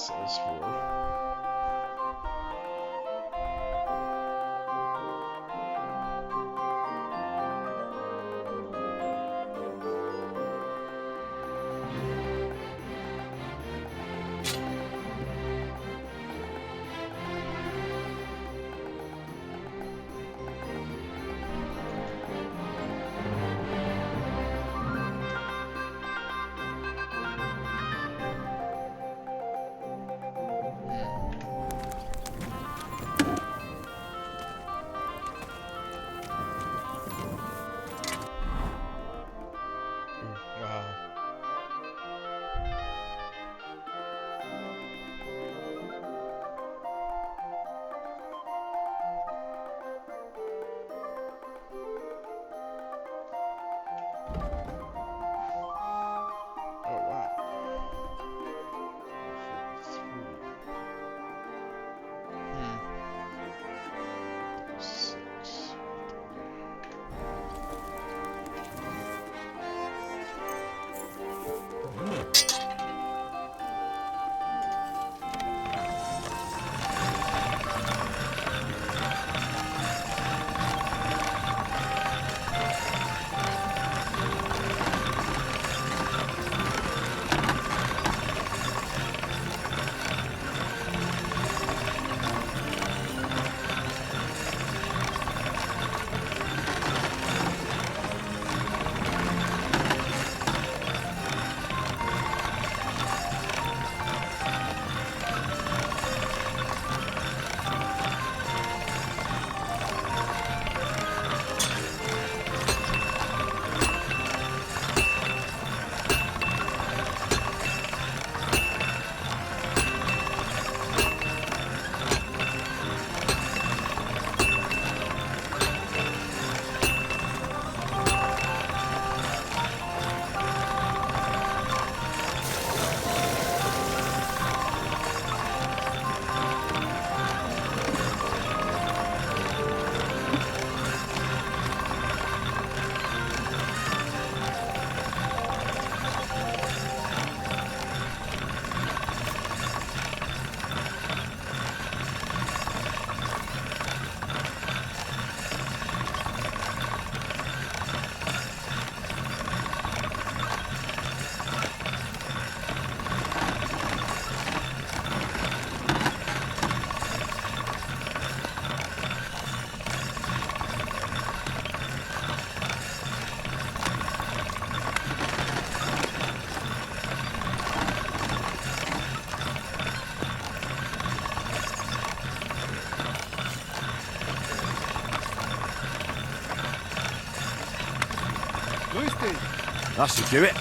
size 4. Wow. Oh wow. 6. That should do it.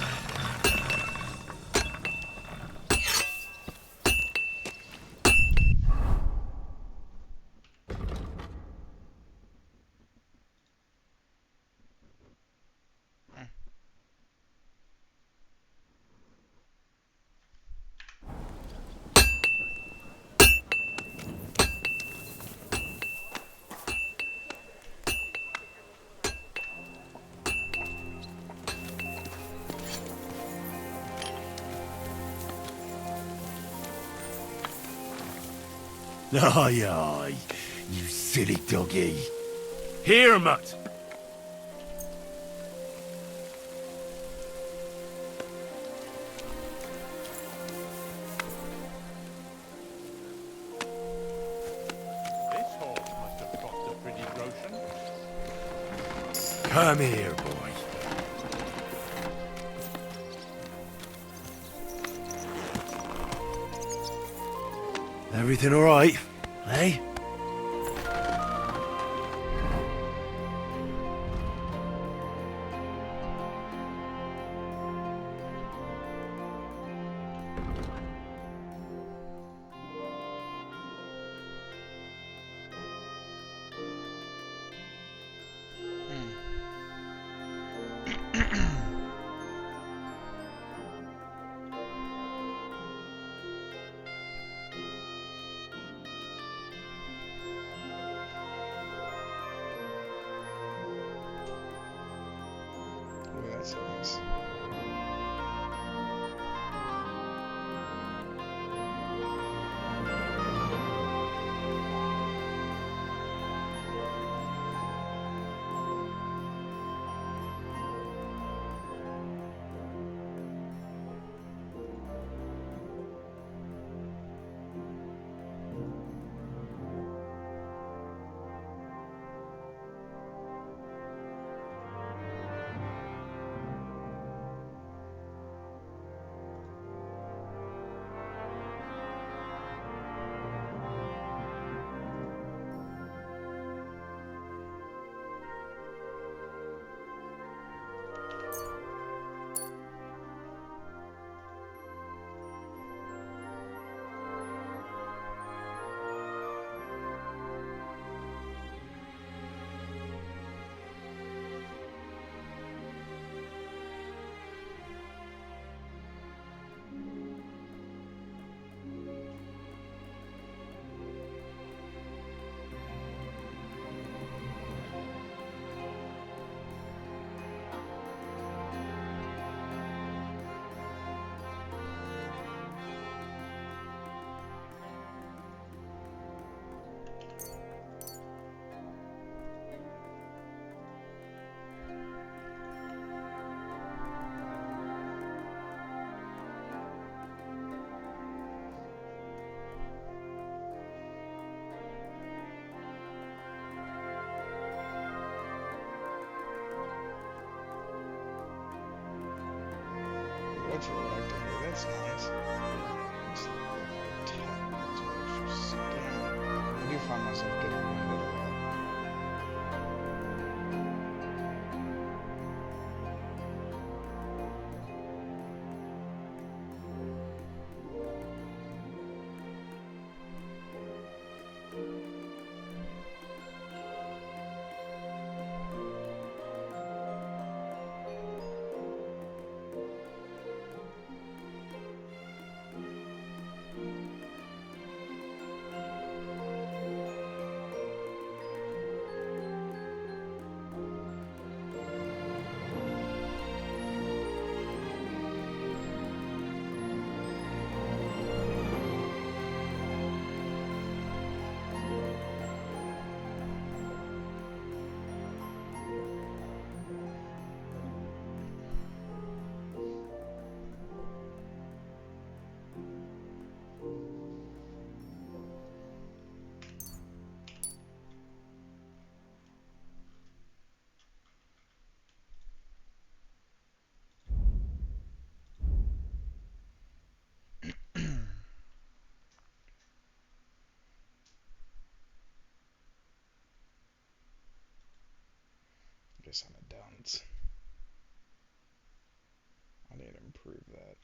Aye, aye, you silly doggy. Here, mutt. This horse must have cost a pretty groschen. Come here, boy. Everything all right, eh? Oh, that's nice. looks reluctantly. That's nice. Just like 10 minutes of extra stamina. I do find myself getting hit a lot. Guess I'm a dunce. I need to improve that.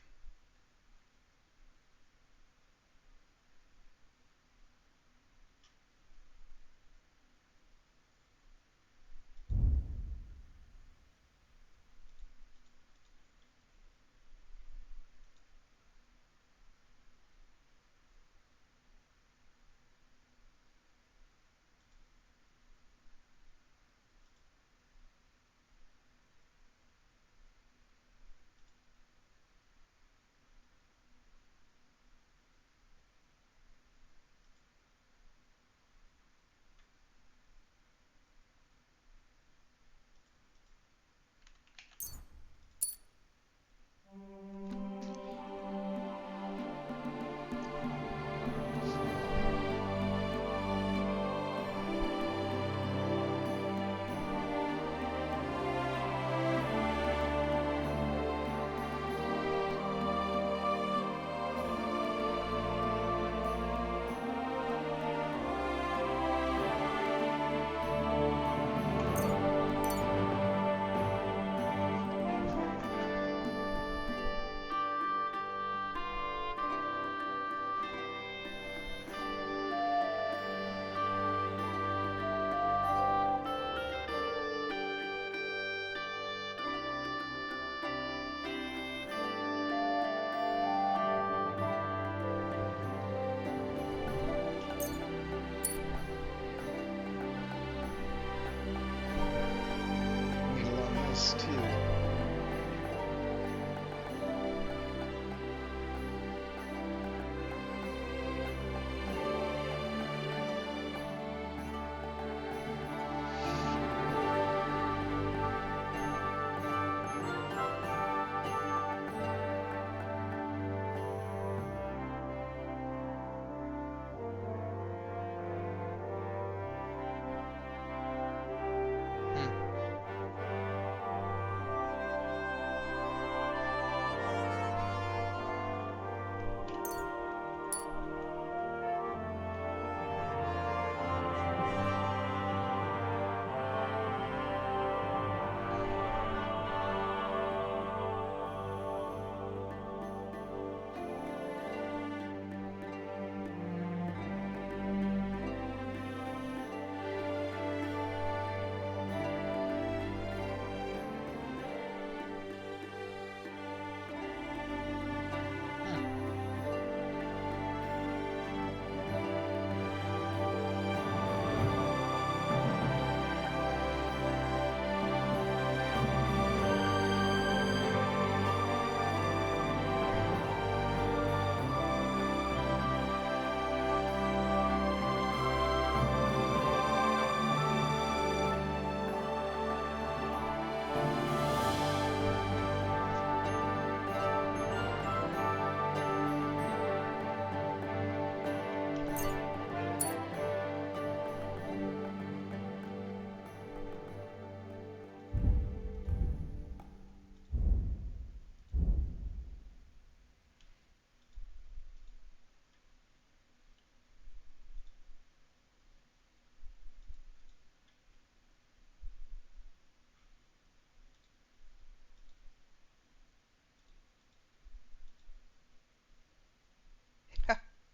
Need to learn this too.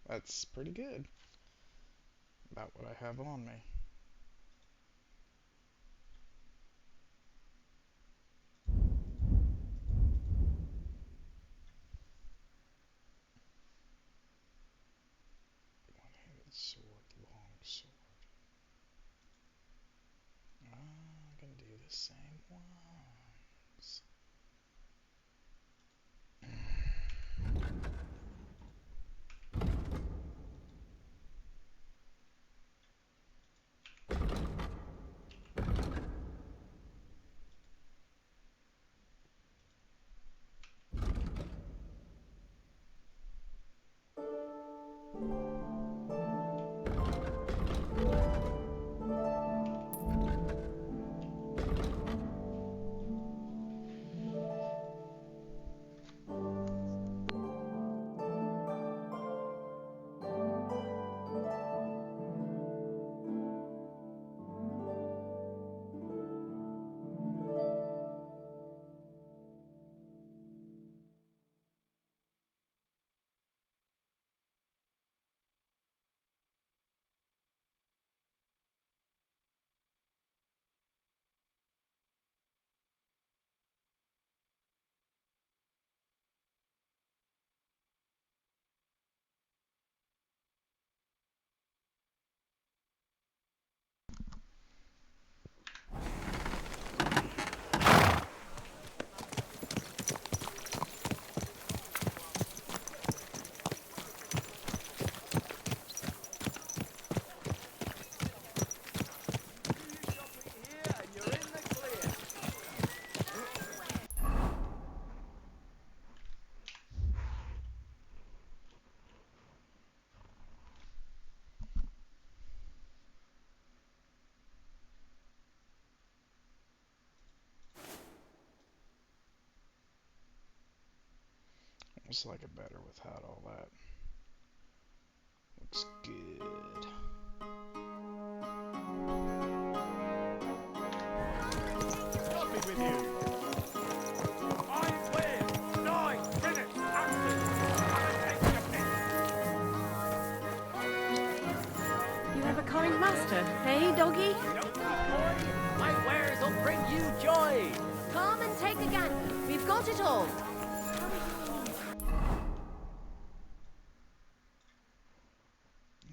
That's pretty good. About what I have on me. One-handed sword, long sword. I can do the same ones. Almost like it better without all that. Looks good. Coffee with you. I win. 9 minutes active. You have a kind master, hey, doggy? My wares will bring you joy. Come and take a gander. We've got it all.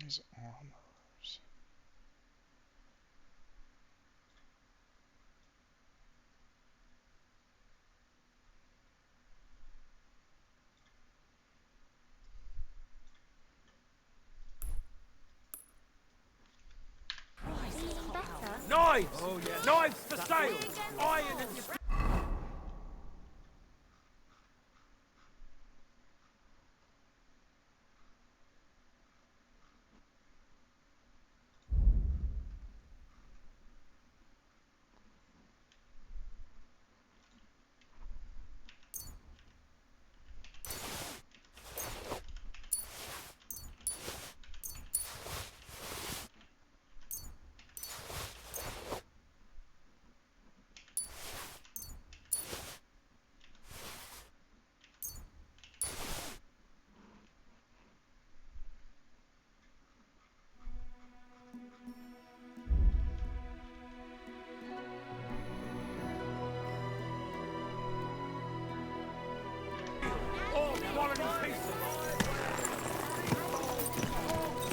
These armors. Knives! Oh, yeah. Knives for sale! Iron and steel! All quality pieces.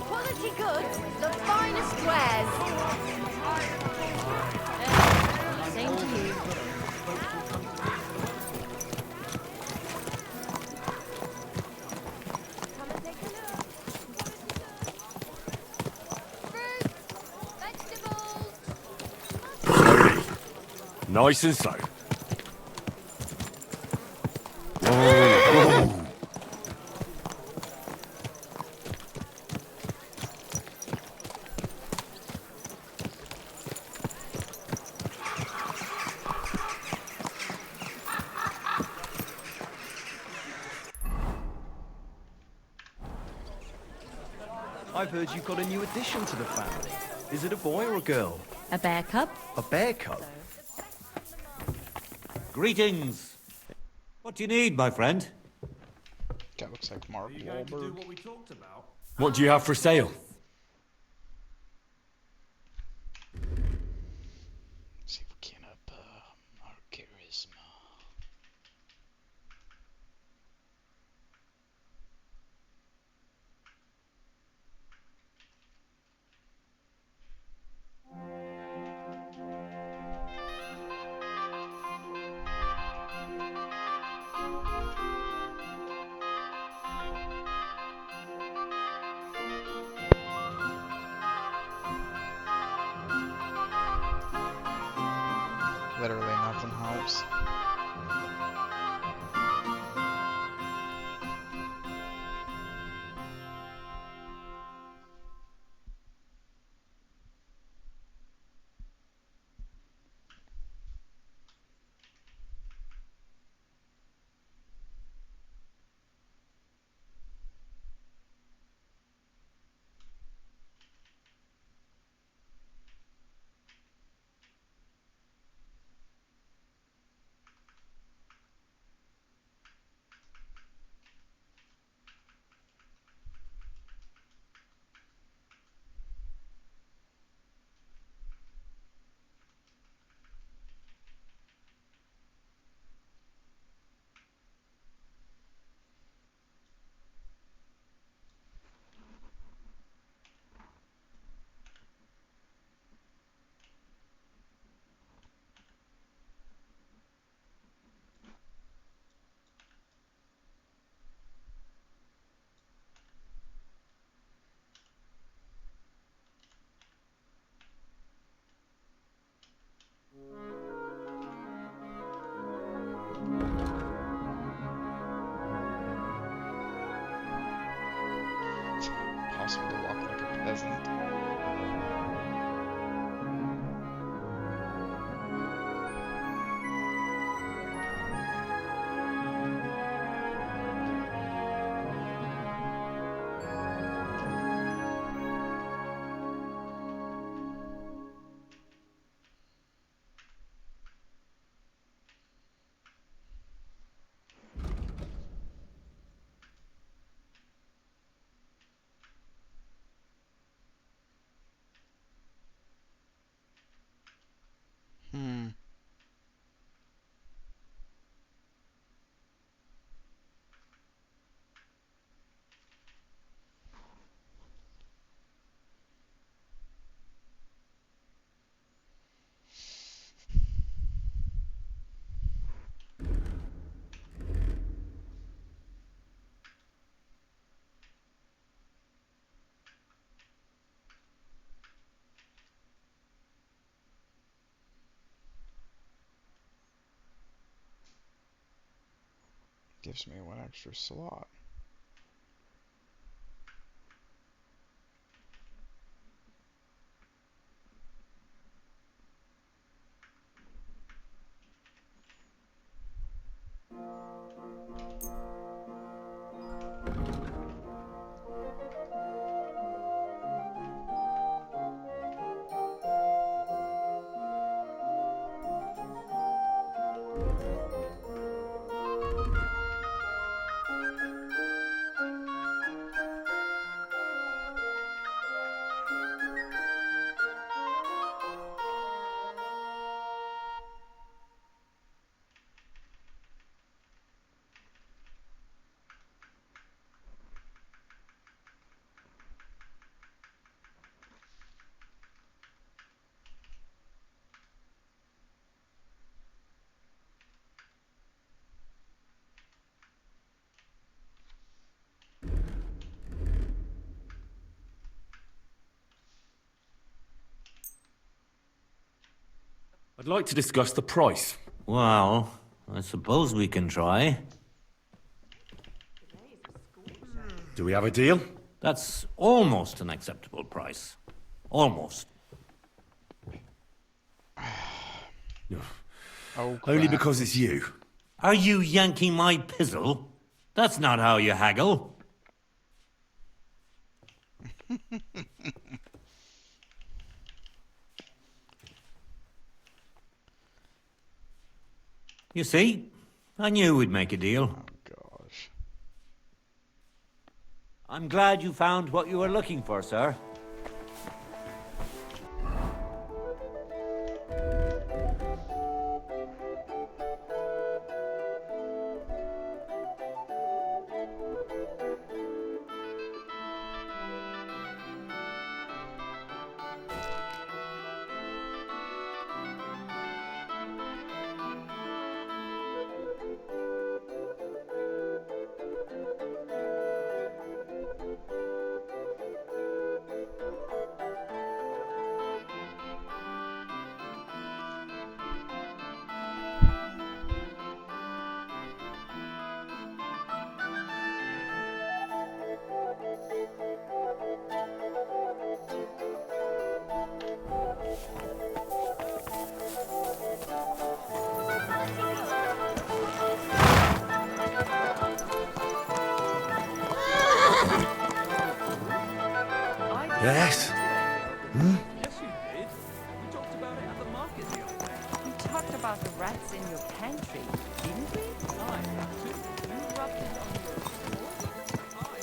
Quality goods, the finest wares. Same to you. Come and take a look. Fruit, vegetables. Slowly. Nice and slow. Whoa. I've heard you've got a new addition to the family. Is it a boy or a girl? A bear cub? A bear cub? Greetings. What do you need, my friend? That looks like Mark Are you going to do Wahlberg. what we talked about? What do you have for sale? See if we can up our charisma. Literally nothing helps. Possible to walk like a peasant. Hmm. Gives me one extra slot. I'd like to discuss the price. Well, I suppose we can try. Do we have a deal? That's almost an acceptable price. Almost. Oh, Only crap. because it's you. Are you yanking my pizzle? That's not how you haggle. You see, I knew we'd make a deal. Oh gosh. I'm glad you found what you were looking for, sir. Yes? Yes, you did. We talked about it at the market the other day. We talked about the rats in your pantry, didn't we? Aye, that too. You rubbed it on your floor. Aye.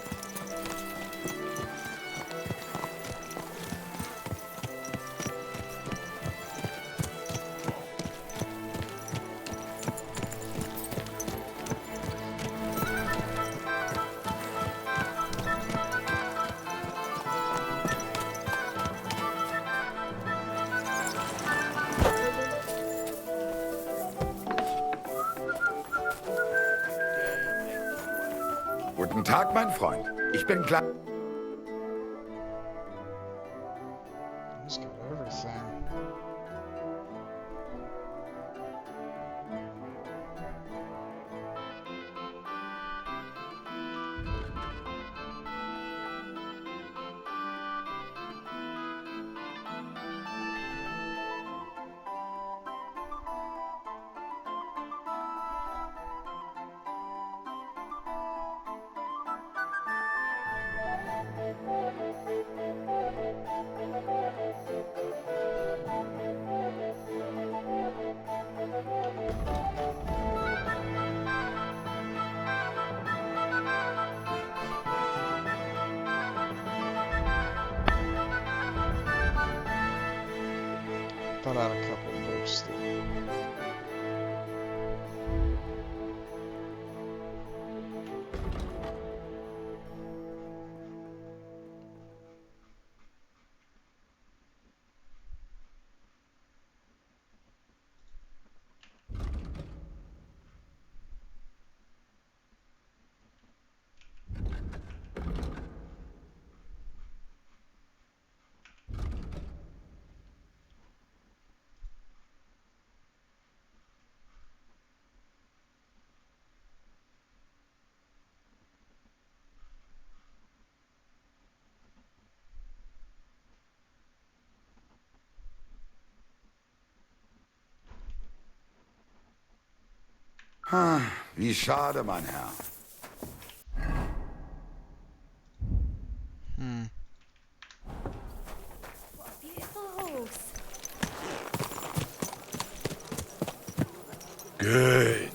Guten Tag, mein Freund. Ich bin klar. Just got everything. Put out a couple books there. Wie schade, mein Herr. What a beautiful horse. Good.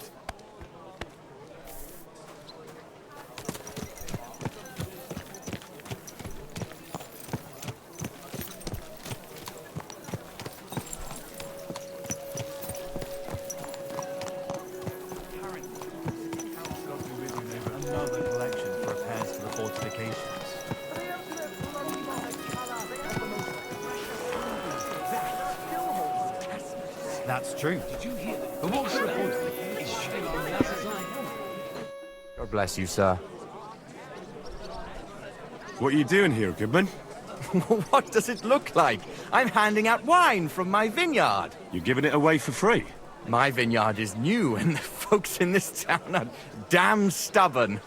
Another collection for repairs to the fortifications. That's true. Did you hear that? But what's God bless you, sir. What are you doing here, Goodman? What does it look like? I'm handing out wine from my vineyard. You're giving it away for free? My vineyard is new, and the folks in this town are damn stubborn.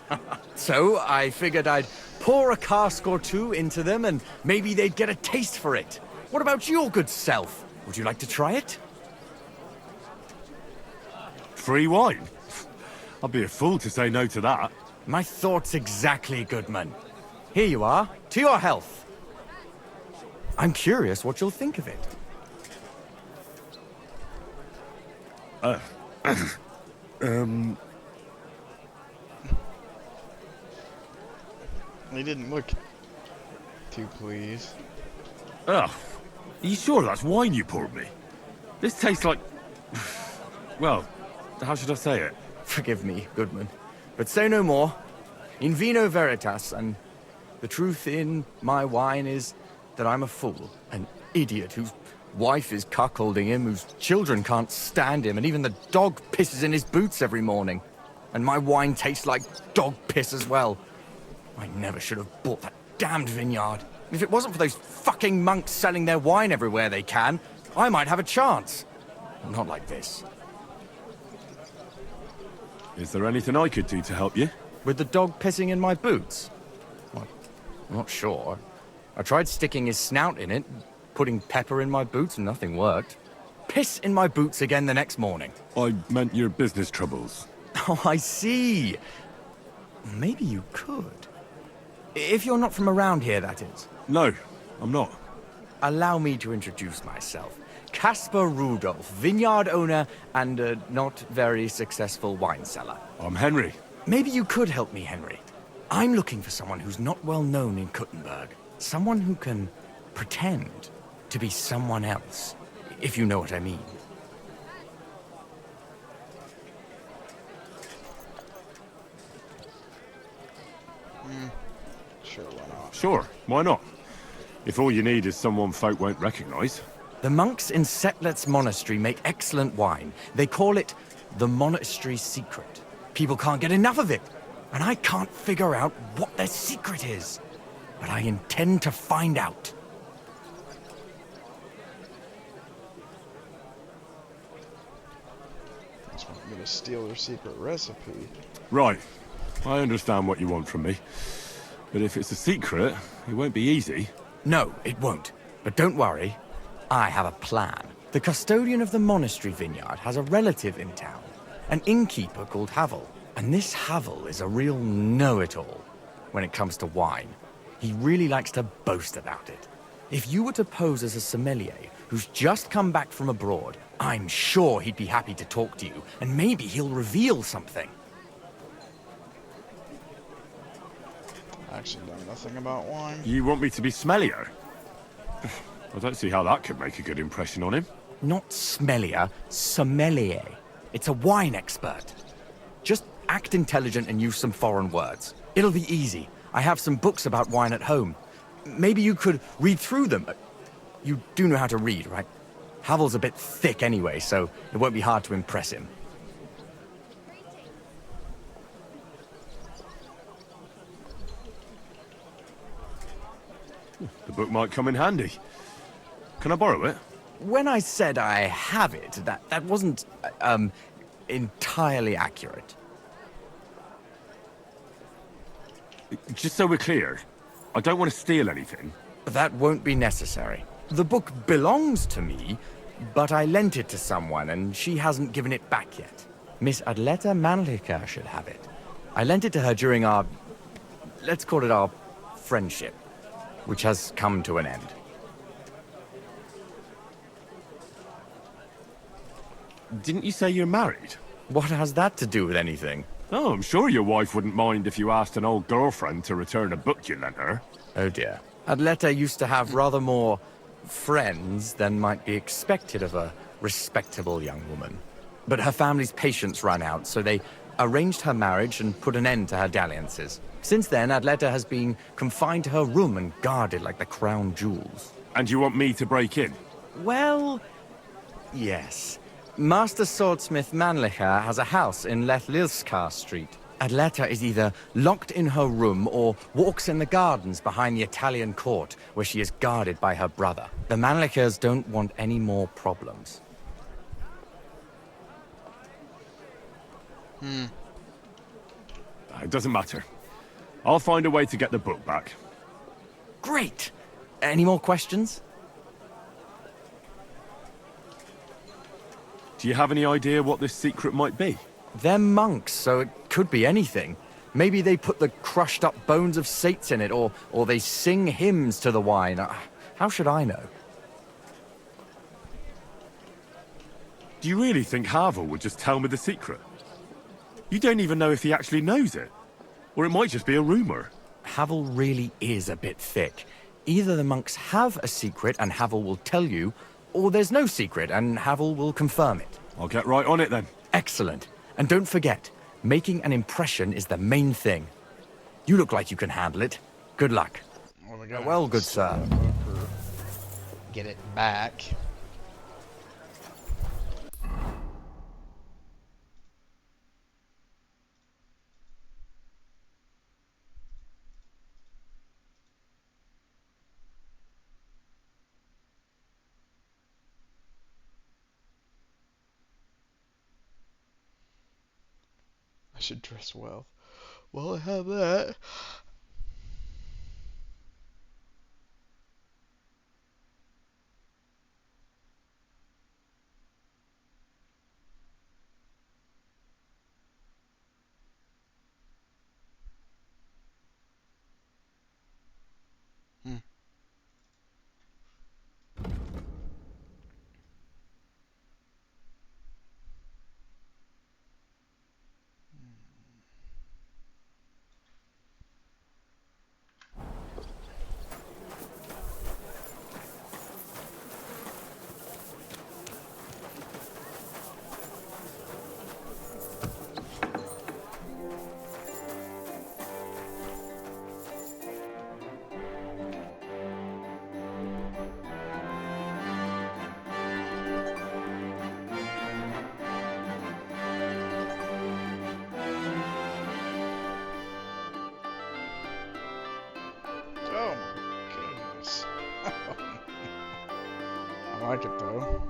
So I figured I'd pour a cask or two into them, and maybe they'd get a taste for it. What about your good self? Would you like to try it? Free wine? I'd be a fool to say no to that. My thoughts exactly, Goodman. Here you are, to your health. I'm curious what you'll think of it. He didn't look too pleased. Ugh. Are you sure that's wine you poured me? This tastes like... Well, how should I say it? Forgive me, Goodman, but say no more. In vino veritas, and the truth in my wine is that I'm a fool, an idiot whose wife is cuckolding him, whose children can't stand him, and even the dog pisses in his boots every morning. And my wine tastes like dog piss as well. I never should have bought that damned vineyard. If it wasn't for those fucking monks selling their wine everywhere they can, I might have a chance. Not like this. Is there anything I could do to help you? With the dog pissing in my boots? Well, I'm not sure. I tried sticking his snout in it, putting pepper in my boots, and nothing worked. Piss in my boots again the next morning. I meant your business troubles. Oh, I see. Maybe you could. If you're not from around here, that is. No, I'm not. Allow me to introduce myself. Caspar Rudolph, vineyard owner and a not very successful wine seller. I'm Henry. Maybe you could help me, Henry. I'm looking for someone who's not well known in Kuttenberg. Someone who can pretend to be someone else, if you know what I mean. Sure, why not? Sure, why not? If all you need is someone folk won't recognize. The monks in Setlet's monastery make excellent wine. They call it the monastery secret. People can't get enough of it, and I can't figure out what their secret is. But I intend to find out. Just want me to steal their secret recipe. Right, I understand what you want from me. But if it's a secret, it won't be easy. No, it won't. But don't worry, I have a plan. The custodian of the monastery vineyard has a relative in town, an innkeeper called Havel. And this Havel is a real know-it-all when it comes to wine. He really likes to boast about it. If you were to pose as a sommelier who's just come back from abroad, I'm sure he'd be happy to talk to you, and maybe he'll reveal something. I actually know nothing about wine. You want me to be smellier? I don't see how that could make a good impression on him. Not smellier, sommelier. It's a wine expert. Just act intelligent and use some foreign words. It'll be easy. I have some books about wine at home. Maybe you could read through them. You do know how to read, right? Havel's a bit thick anyway, so it won't be hard to impress him. The book might come in handy. Can I borrow it? When I said I have it, that wasn't, entirely accurate. Just so we're clear, I don't want to steal anything. That won't be necessary. The book belongs to me, but I lent it to someone, and she hasn't given it back yet. Miss Adleta Manlica should have it. I lent it to her during our... let's call it our friendship, which has come to an end. Didn't you say you're married? What has that to do with anything? Oh, I'm sure your wife wouldn't mind if you asked an old girlfriend to return a book you lent her. Oh dear. Adleta used to have rather more friends than might be expected of a respectable young woman. But her family's patience ran out, so they arranged her marriage and put an end to her dalliances. Since then, Adleta has been confined to her room and guarded like the crown jewels. And you want me to break in? Well, yes. Master Swordsmith Manlicher has a house in Lethlilskar Street. Adleta is either locked in her room or walks in the gardens behind the Italian court, where she is guarded by her brother. The Manlichers don't want any more problems. It doesn't matter. I'll find a way to get the book back. Great! Any more questions? Do you have any idea what this secret might be? They're monks, so it could be anything. Maybe they put the crushed up bones of saints in it, or they sing hymns to the wine. How should I know? Do you really think Havel would just tell me the secret? You don't even know if he actually knows it. Or it might just be a rumor. Havel really is a bit thick. Either the monks have a secret and Havel will tell you, or there's no secret and Havel will confirm it. I'll get right on it then. Excellent. And don't forget, making an impression is the main thing. You look like you can handle it. Good luck. Well, we gotta Well, good sir. start over, get it back. I should dress well. Well, I have that. Hmm. Oh my goodness. I like it though.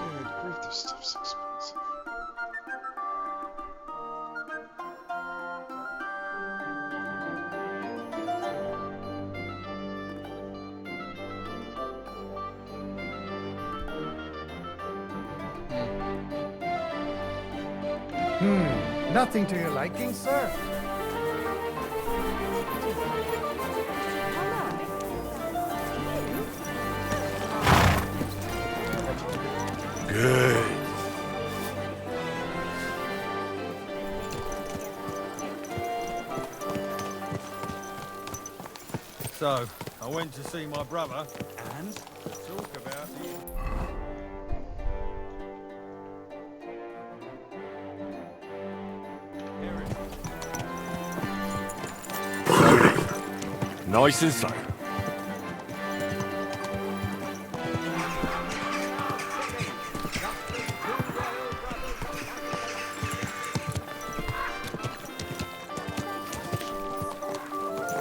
Good grief, this stuff's expensive. Nothing to your liking, sir? Good. So, I went to see my brother, and talk about you. Nice and slow.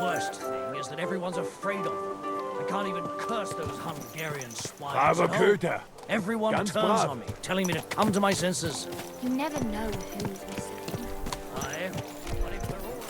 Worst thing is that everyone's afraid of them. I can't even curse those Hungarian swines. Bravo, Everyone Ganz turns brav. on me, telling me to come to my senses. You never know who's listening. Aye, but if they're all...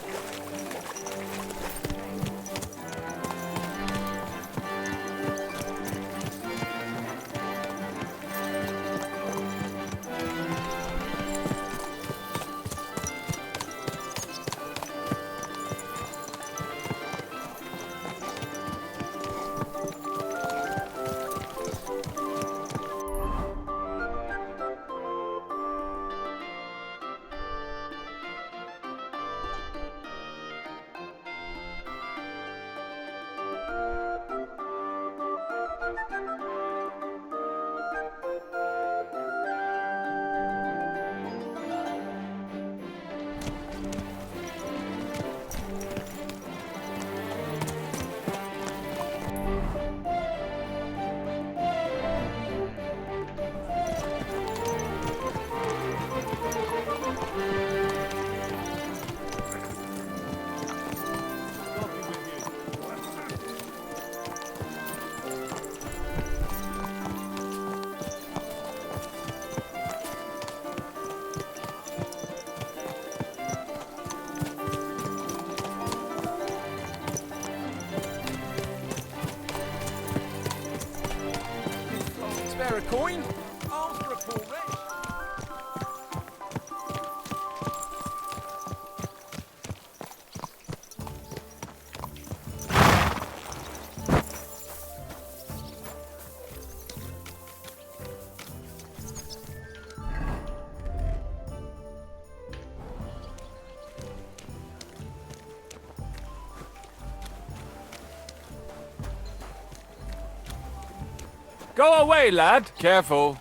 Go away, lad. Careful.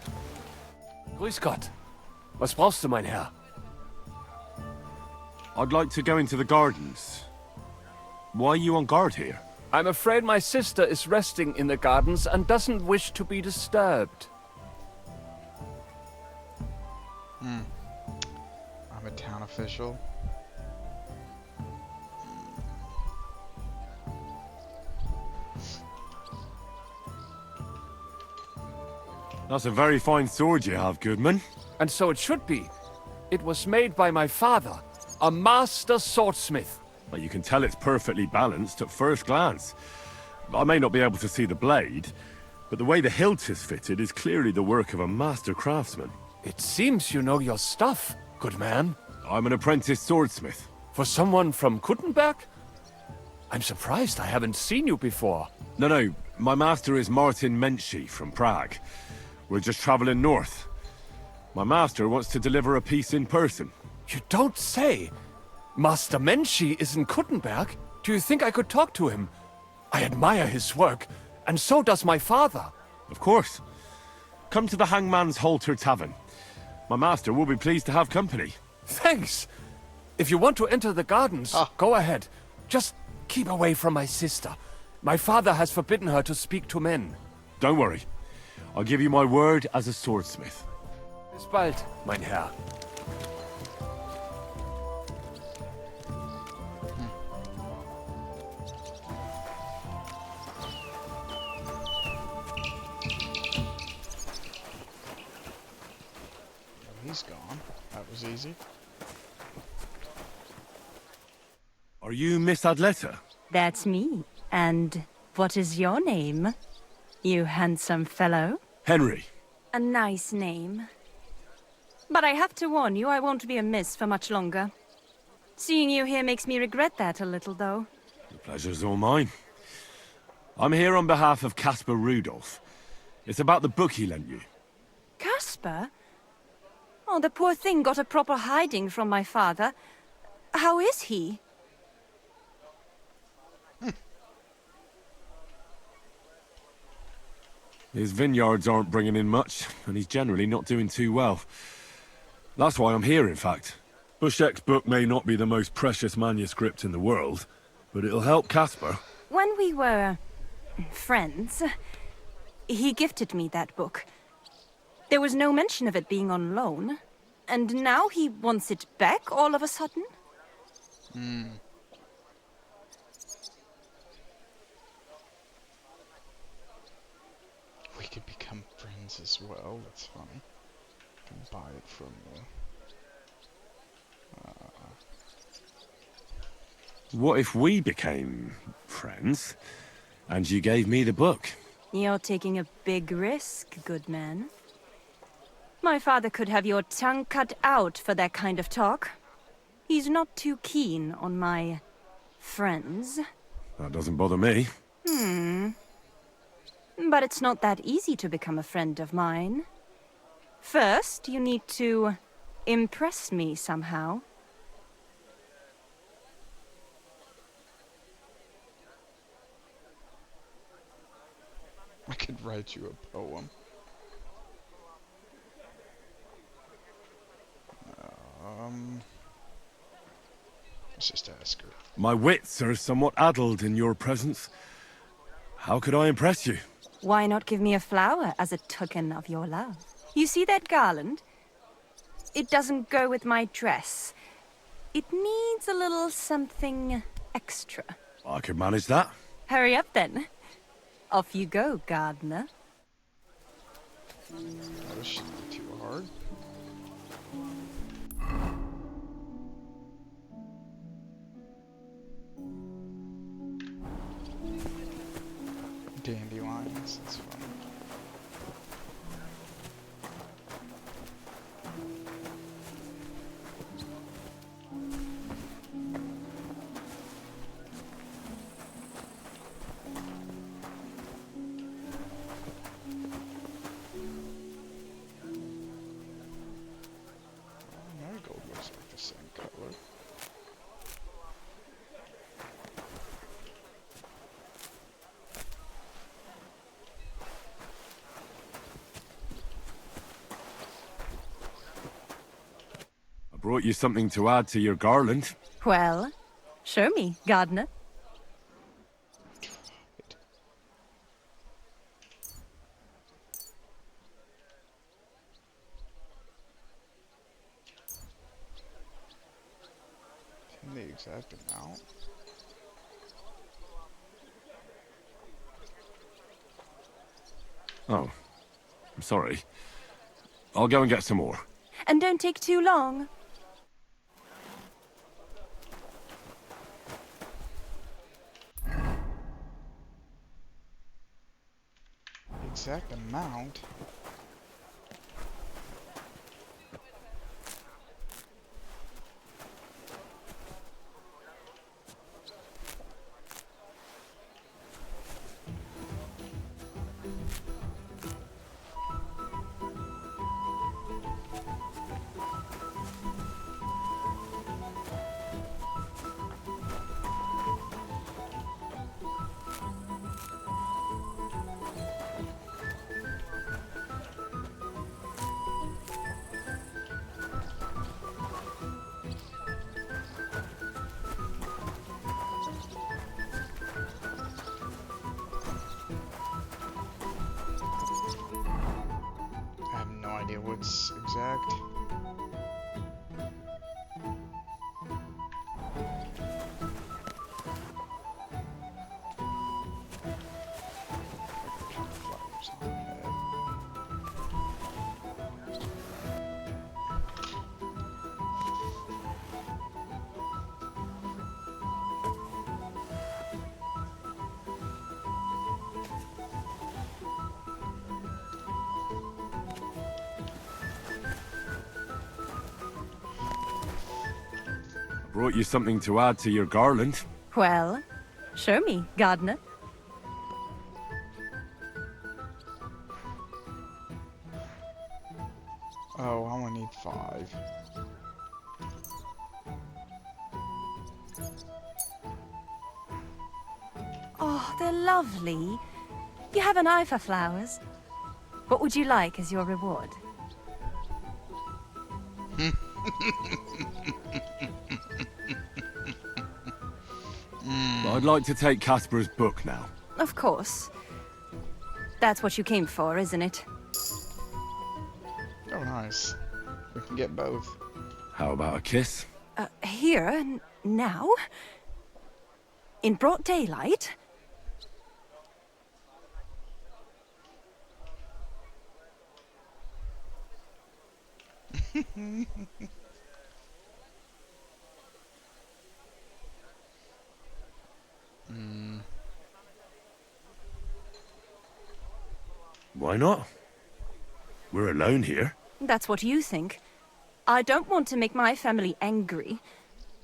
Grüß Gott. Was brauchst du, mein Herr? I'd like to go into the gardens. Why are you on guard here? I'm afraid my sister is resting in the gardens and doesn't wish to be disturbed. I'm a town official. That's a very fine sword you have, Goodman. And so it should be. It was made by my father, a master swordsmith. Well, you can tell it's perfectly balanced at first glance. I may not be able to see the blade, but the way the hilt is fitted is clearly the work of a master craftsman. It seems you know your stuff, good man. I'm an apprentice swordsmith. For someone from Kuttenberg? I'm surprised I haven't seen you before. No, my master is Martin Menschy from Prague. We're just traveling north. My master wants to deliver a piece in person. You don't say! Master Menschy is in Kuttenberg? Do you think I could talk to him? I admire his work, and so does my father. Of course. Come to the Hangman's Halter Tavern. My master will be pleased to have company. Thanks! If you want to enter the gardens, go ahead. Just keep away from my sister. My father has forbidden her to speak to men. Don't worry. I'll give you my word as a swordsmith. Bis bald, mein Herr. He's gone. That was easy. Are you Miss Adletta? That's me. And what is your name, you handsome fellow? Henry. A nice name. But I have to warn you, I won't be a miss for much longer. Seeing you here makes me regret that a little, though. The pleasure's all mine. I'm here on behalf of Caspar Rudolph. It's about the book he lent you. Caspar? Oh, the poor thing got a proper hiding from my father. How is he? His vineyards aren't bringing in much, and he's generally not doing too well. That's why I'm here, in fact. Bushek's book may not be the most precious manuscript in the world, but it'll help Caspar. When we were friends, he gifted me that book. There was no mention of it being on loan. And now he wants it back all of a sudden? We could become friends as well. That's funny. I can buy it from you. What if we became friends, and you gave me the book? You're taking a big risk, good man. My father could have your tongue cut out for that kind of talk. He's not too keen on my friends. That doesn't bother me. But it's not that easy to become a friend of mine. First, you need to impress me somehow. I could write you a poem. Let's just ask her. My wits are somewhat addled in your presence. How could I impress you? Why not give me a flower as a token of your love? You see that garland? It doesn't go with my dress. It needs a little something extra. I could manage that. Hurry up then. Off you go, gardener. That shouldn't be too hard. Dandelions, that's fun. Marigold looks like the same color. Brought you something to add to your garland. Well, show me, gardener. The exact amount. Oh, I'm sorry. I'll go and get some more. And don't take too long. Exact amount. I have no idea what's exact. Flowers on the head. Brought you something to add to your garland. Well, show me, gardener. Oh, I only need 5. Oh, they're lovely. You have an eye for flowers. What would you like as your reward? I'd like to take Casper's book now. Of course. That's what you came for, isn't it? Oh, nice. We can get both. How about a kiss? Here, now? In broad daylight? Why not? We're alone here. That's what you think. I don't want to make my family angry.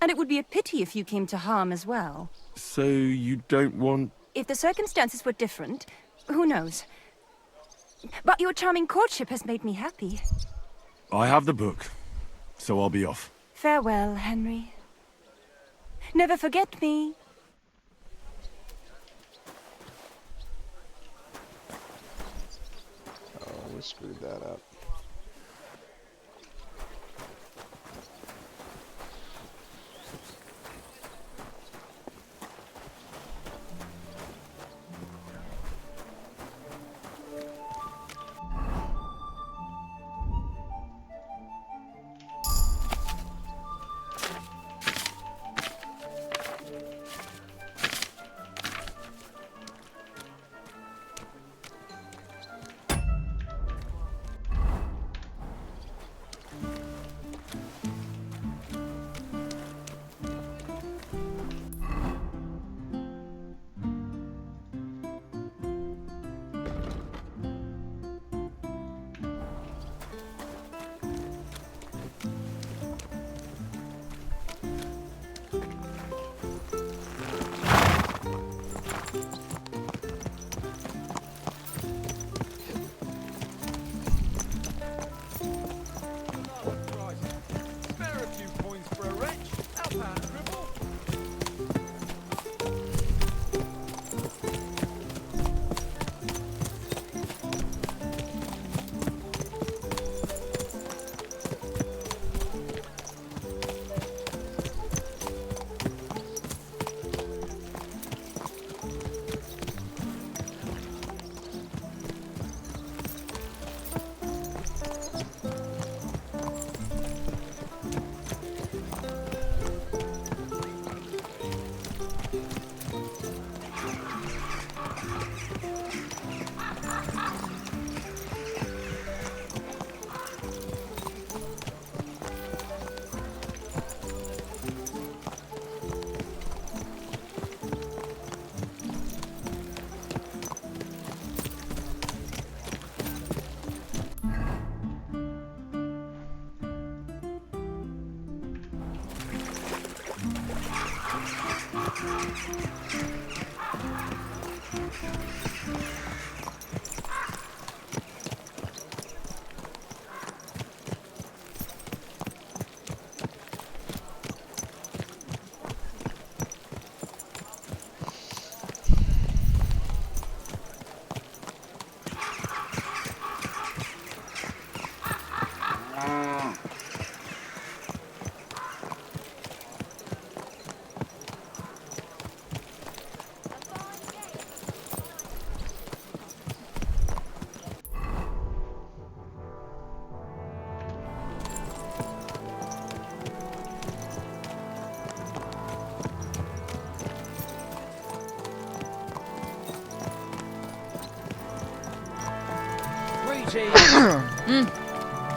And it would be a pity if you came to harm as well. So you don't want... If the circumstances were different, who knows? But your charming courtship has made me happy. I have the book, so I'll be off. Farewell, Henry. Never forget me. Oh, we screwed that up.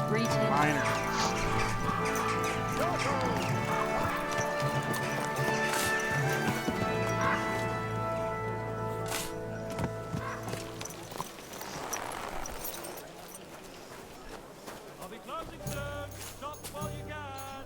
Greetings. Mine. I'll be closing soon. Stop while you can.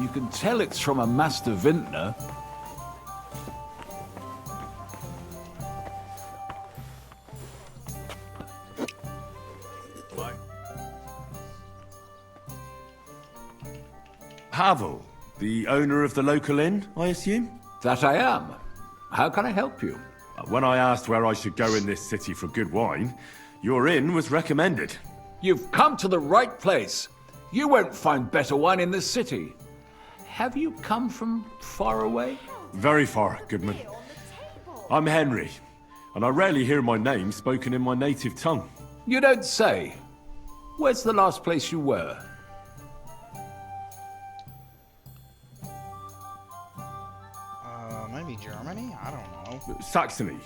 You can tell it's from a master vintner. Havel, the owner of the local inn, I assume? That I am. How can I help you? When I asked where I should go in this city for good wine, your inn was recommended. You've come to the right place. You won't find better wine in this city. Have you come from far away? Very far, Goodman. I'm Henry, and I rarely hear my name spoken in my native tongue. You don't say. Where's the last place you were? Maybe Germany? I don't know. Saxony,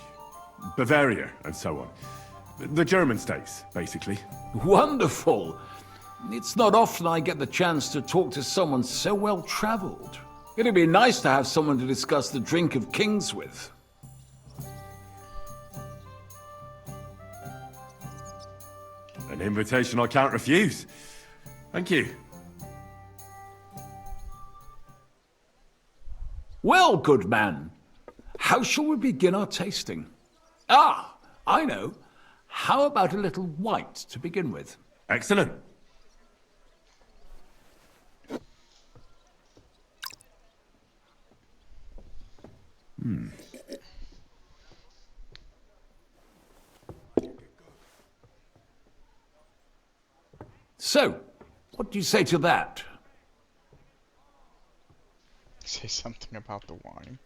Bavaria, and so on. The German states, basically. Wonderful. It's not often I get the chance to talk to someone so well-traveled. It'd be nice to have someone to discuss the drink of kings with. An invitation I can't refuse. Thank you. Well, good man, how shall we begin our tasting? Ah, I know. How about a little white to begin with? Excellent. So, what do you say to that? Say something about the wine.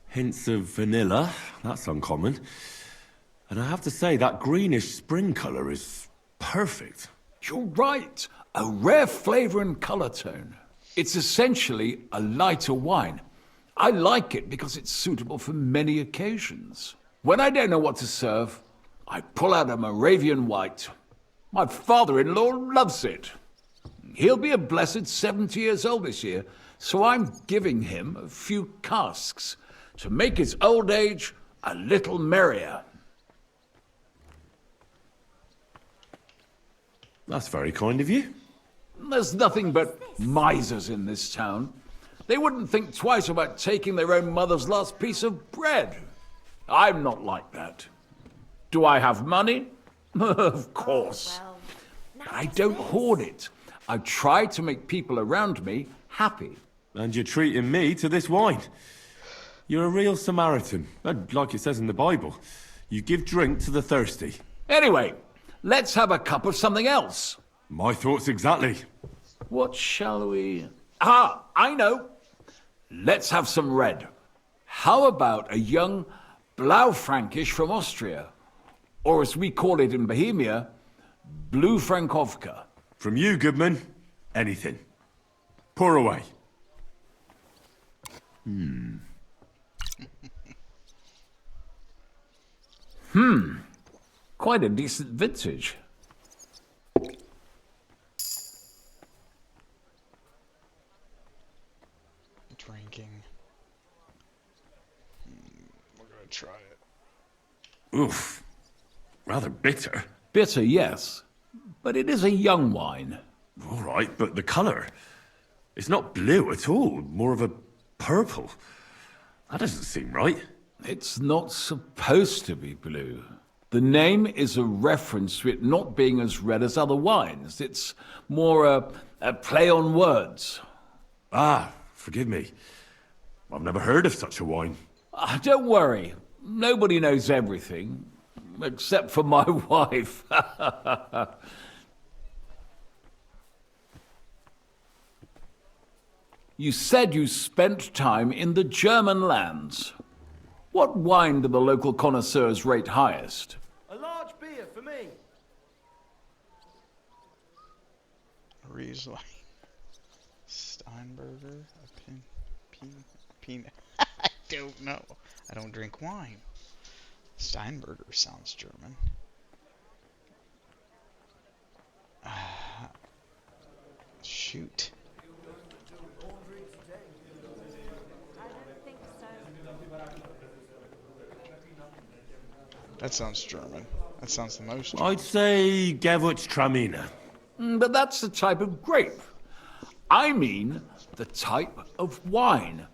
Hints of vanilla. That's uncommon. And I have to say, that greenish spring color is perfect. You're right. A rare flavor and color tone. It's essentially a lighter wine. I like it because it's suitable for many occasions. When I don't know what to serve, I pull out a Moravian white. My father-in-law loves it. He'll be a blessed 70 years old this year, so I'm giving him a few casks to make his old age a little merrier. That's very kind of you. There's nothing but misers in this town. They wouldn't think twice about taking their own mother's last piece of bread. I'm not like that. Do I have money? Of course. But I don't hoard it. I try to make people around me happy. And you're treating me to this wine. You're a real Samaritan. And like it says in the Bible, you give drink to the thirsty. Anyway, let's have a cup of something else. My thoughts exactly. What shall we... Ah, I know. Let's have some red. How about a young Blaufränkisch from Austria? Or as we call it in Bohemia, Blue Frankovka. From you, Goodman, anything. Pour away. Quite a decent vintage. Drinking. try it. Oof. Rather bitter. Bitter, yes. But it is a young wine. All right, but the colour. It's not blue at all. More of a purple. That doesn't seem right. It's not supposed to be blue. The name is a reference to it not being as red as other wines. It's more a play on words. Ah, forgive me. I've never heard of such a wine. Don't worry. Nobody knows everything. Except for my wife. You said you spent time in the German lands. What wine do the local connoisseurs rate highest? A large beer for me. Riesling. Steinberger. I don't know. I don't drink wine. Steinberger sounds German. Shoot. That sounds German. That sounds the most German. I'd say Gewürztraminer. But that's the type of grape. I mean, the type of wine.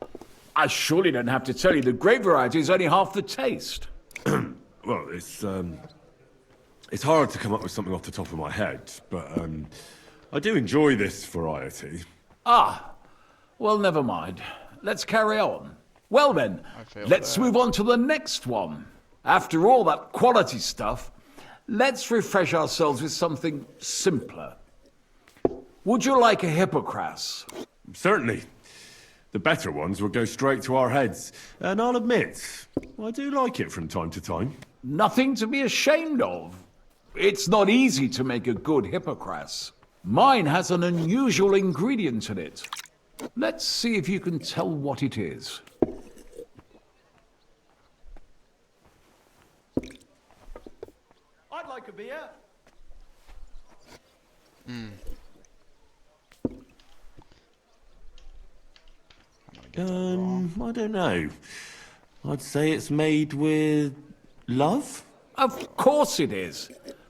I surely don't have to tell you the grape variety is only half the taste. Well, it's hard to come up with something off the top of my head, but I do enjoy this variety. Ah, well, never mind. Let's carry on. Well then, let's move on to the next one. After all that quality stuff, let's refresh ourselves with something simpler. Would you like a Hippocras? Certainly. The better ones will go straight to our heads. And I'll admit, I do like it from time to time. Nothing to be ashamed of. It's not easy to make a good Hippocras. Mine has an unusual ingredient in it. Let's see if you can tell what it is. I'd like a beer. I don't know. I'd say it's made with love? Of course it is.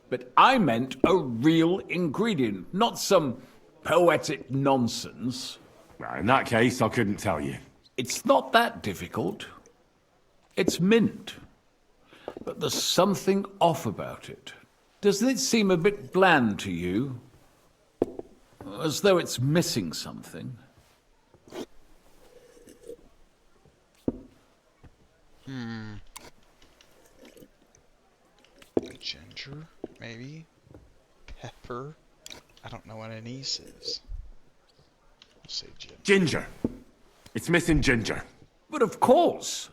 But I meant a real ingredient, not some poetic nonsense. Well, in that case, I couldn't tell you. It's not that difficult. It's mint. But there's something off about it. Doesn't it seem a bit bland to you? As though it's missing something. Ginger, maybe? Pepper? I don't know what anise is. I'll say ginger. Ginger. It's missing ginger. But of course.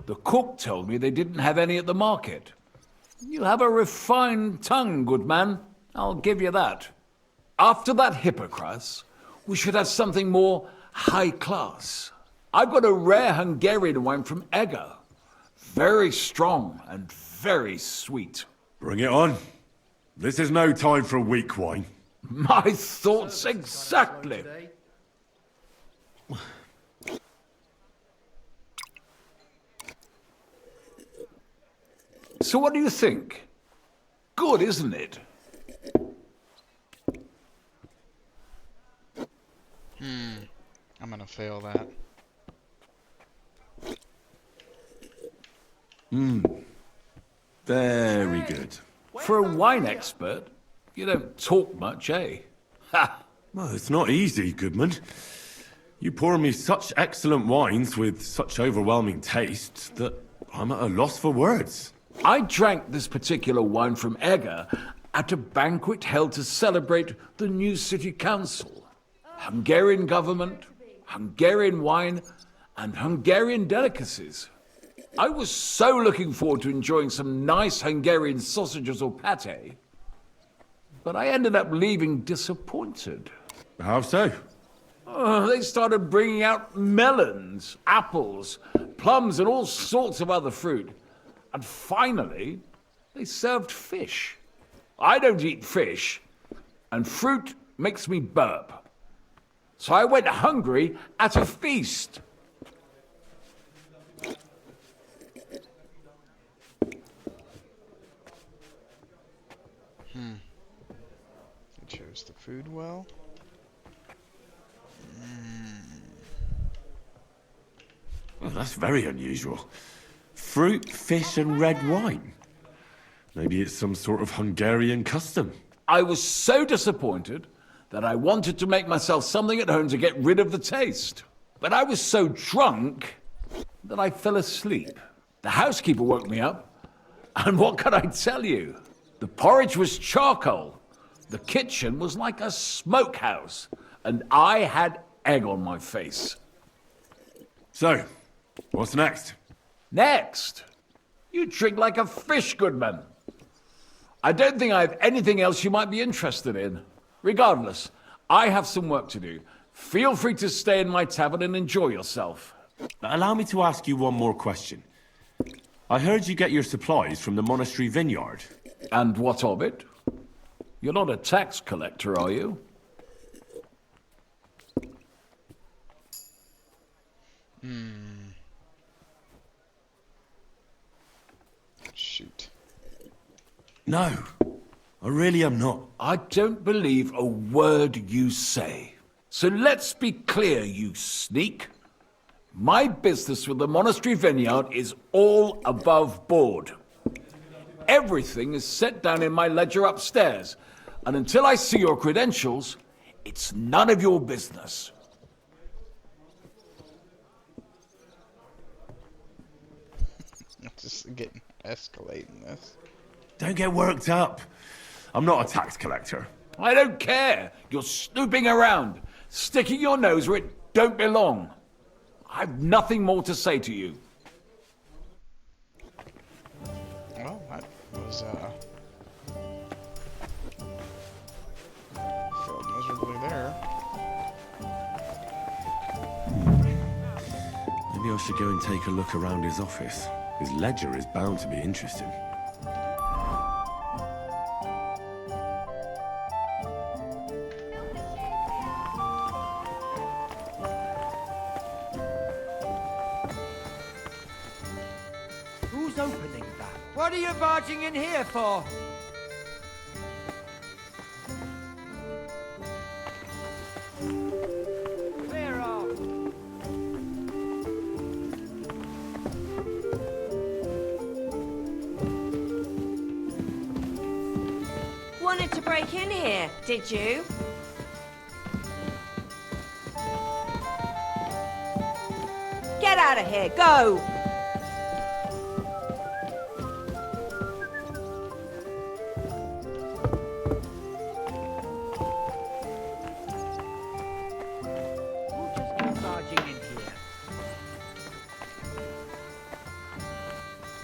The cook told me they didn't have any at the market. You have a refined tongue, good man. I'll give you that. After that Hippocras, we should have something more high class. I've got a rare Hungarian wine from Eger. Very strong and very sweet. Bring it on. This is no time for weak wine. My thoughts exactly. So what do you think? Good, isn't it? I'm gonna fail that. Very good. For a wine expert, you don't talk much, eh? Ha! Well, it's not easy, Goodman. You pour me such excellent wines with such overwhelming taste that I'm at a loss for words. I drank this particular wine from Eger at a banquet held to celebrate the new city council. Hungarian government, Hungarian wine, and Hungarian delicacies. I was so looking forward to enjoying some nice Hungarian sausages or pate, but I ended up leaving disappointed. How so? They started bringing out melons, apples, plums, and all sorts of other fruit. And finally, they served fish. I don't eat fish, and fruit makes me burp. So I went hungry at a feast. Hmm. I chose the food well. Well, that's very unusual. Fruit, fish, and red wine. Maybe it's some sort of Hungarian custom. I was so disappointed that I wanted to make myself something at home to get rid of the taste. But I was so drunk that I fell asleep. The housekeeper woke me up, and what could I tell you? The porridge was charcoal. The kitchen was like a smokehouse, and I had egg on my face. So, what's next? Next, you drink like a fish, Goodman. I don't think I have anything else you might be interested in. Regardless, I have some work to do. Feel free to stay in my tavern and enjoy yourself. Allow me to ask you one more question. I heard you get your supplies from the monastery vineyard. And what of it? You're not a tax collector, are you? Shoot. No, I really am not. I don't believe a word you say. So let's be clear, you sneak. My business with the monastery vineyard is all above board. Everything is set down in my ledger upstairs, and until I see your credentials, it's none of your business. Just getting escalating this. Don't get worked up. I'm not a tax collector. I don't care. You're snooping around, sticking your nose where it don't belong. I've nothing more to say to you. Well, that was, failed miserably there. Maybe I should go and take a look around his office. His ledger is bound to be interesting. Who's opening that? What are you barging in here for? Clear off. Wanted to break in here, did you? Get out of here, go!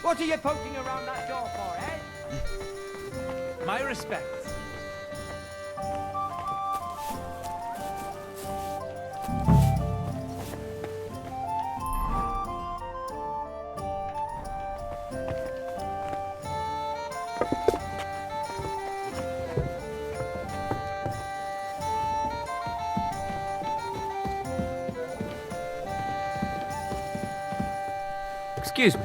What are you poking around that door for, eh? My respects. Excuse me.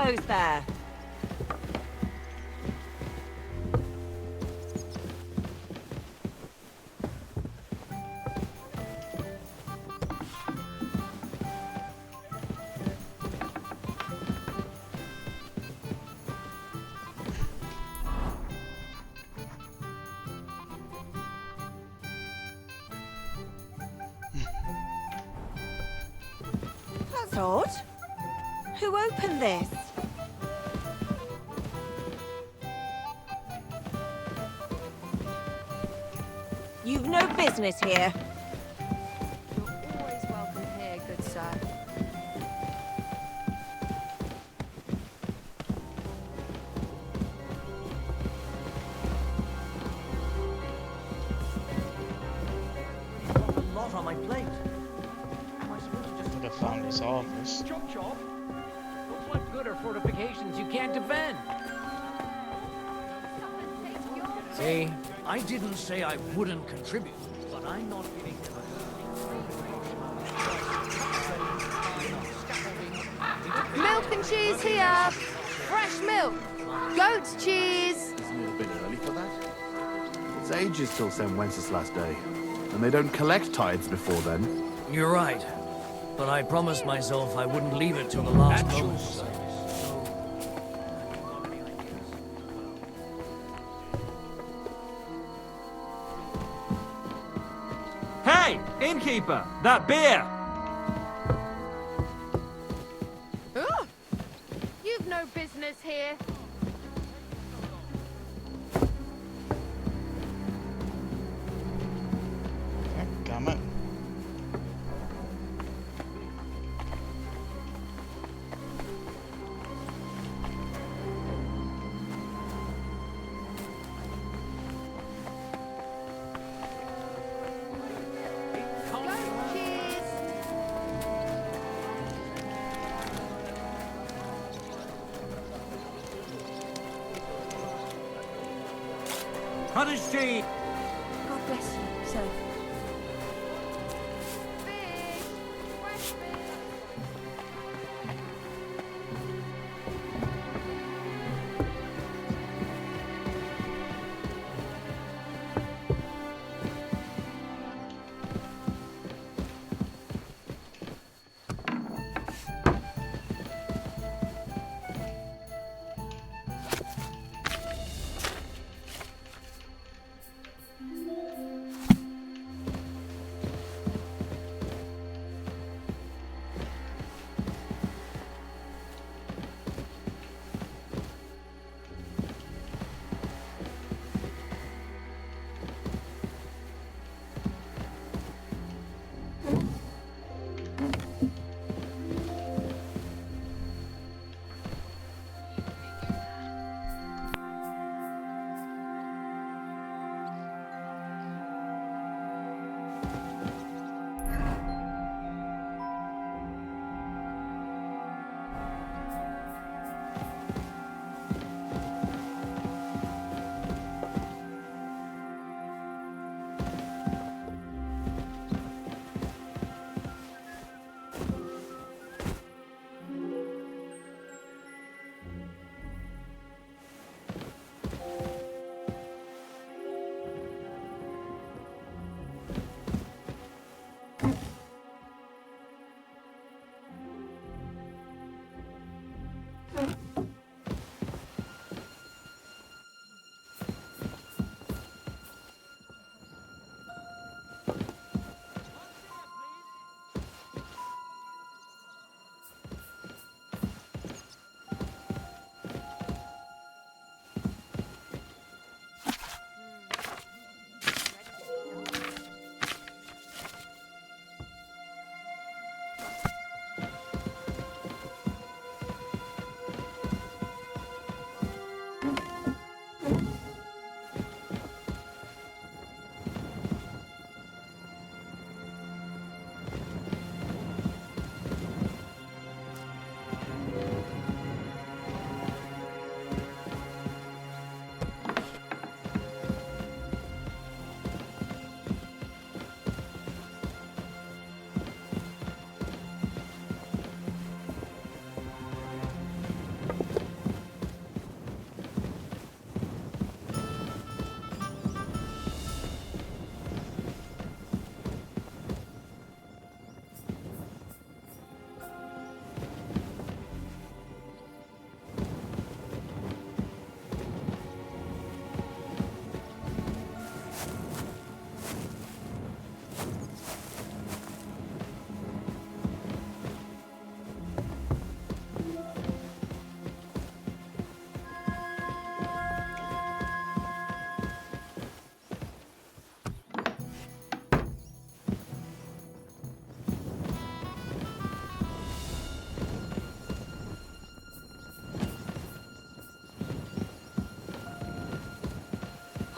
closed there. That's odd. Who opened this? You've no business here. You're always welcome here, good sir. Got a lot on my plate. Am I supposed to just Could have found his office. Chop chop. What good are fortifications you can't defend? See, I didn't say I wouldn't contribute, but I'm not giving Milk and cheese here! Fresh milk! Goat's cheese! Isn't it a bit early for that? It's ages till St. Wenceslas Day, and they don't collect tithes before then. You're right, but I promised myself I wouldn't leave it till the last moment. Hey, innkeeper, that beer! Ugh! You've no business here. Dadgummit. Goat's cheese! Cottage cheese! God bless you, sir. Fish! Fresh fish!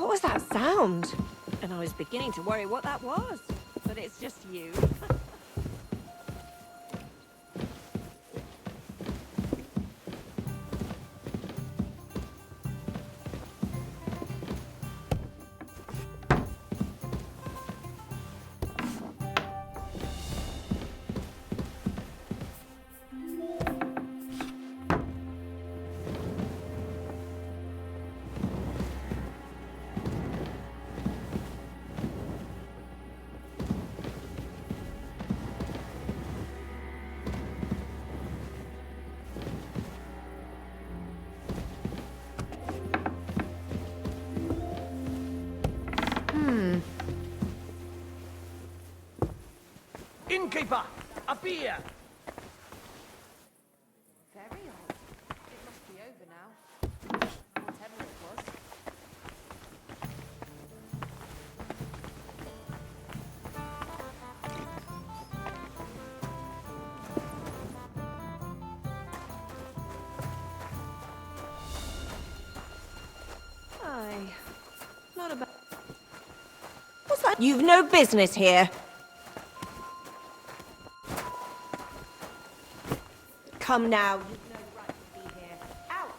What was that sound? And I was beginning to worry what that was. But it's just you. Innkeeper, a beer! Very odd. It must be over now. Whatever it was. Aye. Not about... What's that? You've no business here. Come now. You've no right to be here. Out!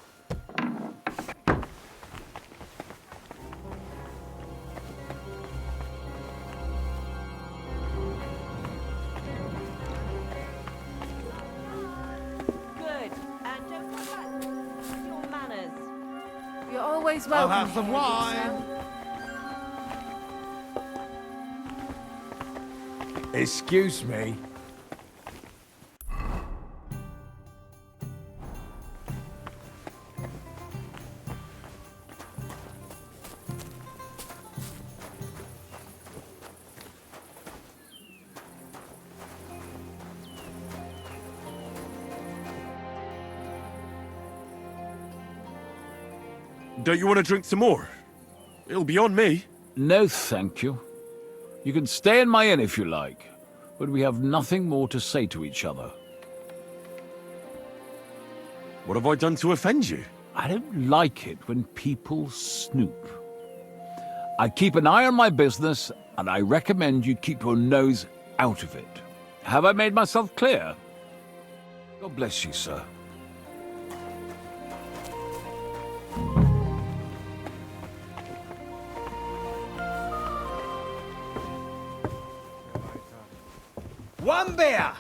Good. And don't come back with your manners. You're always I'll welcome. have some here, wine. Excuse me. Don't you want to drink some more? It'll be on me. No, thank you. You can stay in my inn if you like, but we have nothing more to say to each other. What have I done to offend you? I don't like it when people snoop. I keep an eye on my business, and I recommend you keep your nose out of it. Have I made myself clear? God bless you, sir. One beer!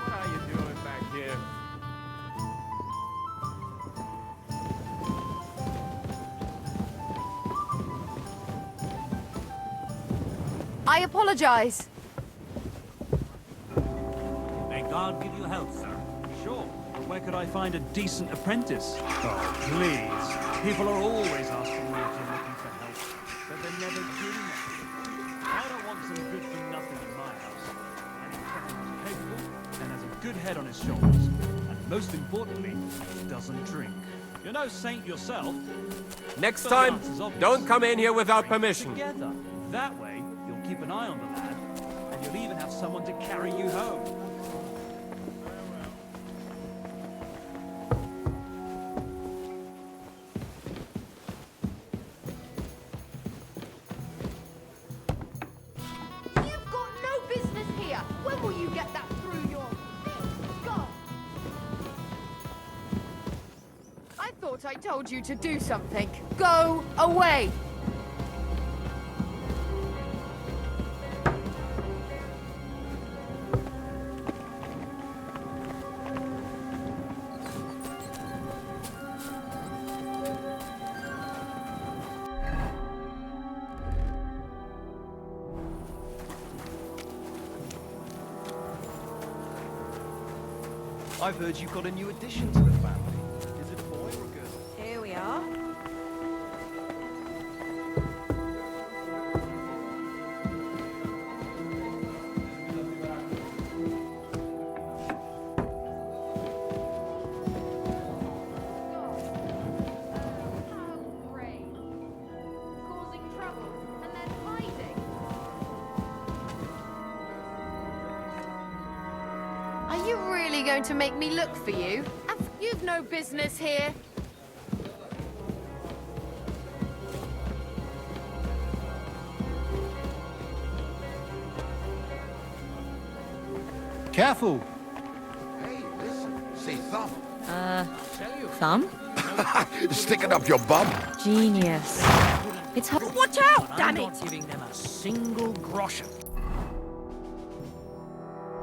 What are you doing back here? I apologize. May God give you health, sir. Sure, but where could I find a decent apprentice? Oh, please. People are always asking me if you're looking for help, but they're never doing it. I don't want some good-for-nothing in my house. I need someone who's capable and has a good head on his shoulders. And most importantly, doesn't drink. You're no saint yourself. Next but the time, answer's obvious. don't come in here without permission. Together. That way, you'll keep an eye on the lad, and you'll even have someone to carry you home. You've got no business here. When will you get that through your... God. I thought I told you to do something. Go away. I've heard you've got a new addition to the family. Is it a boy or a girl? Here we are. Causing trouble and then hiding. Are you really going to make me look for you? You've no business here. Careful! Hey, listen. Say thumb. Thumb? Stick it up your bum. Genius. It's hot. Watch out, I'm damn not it! giving them a single groschen.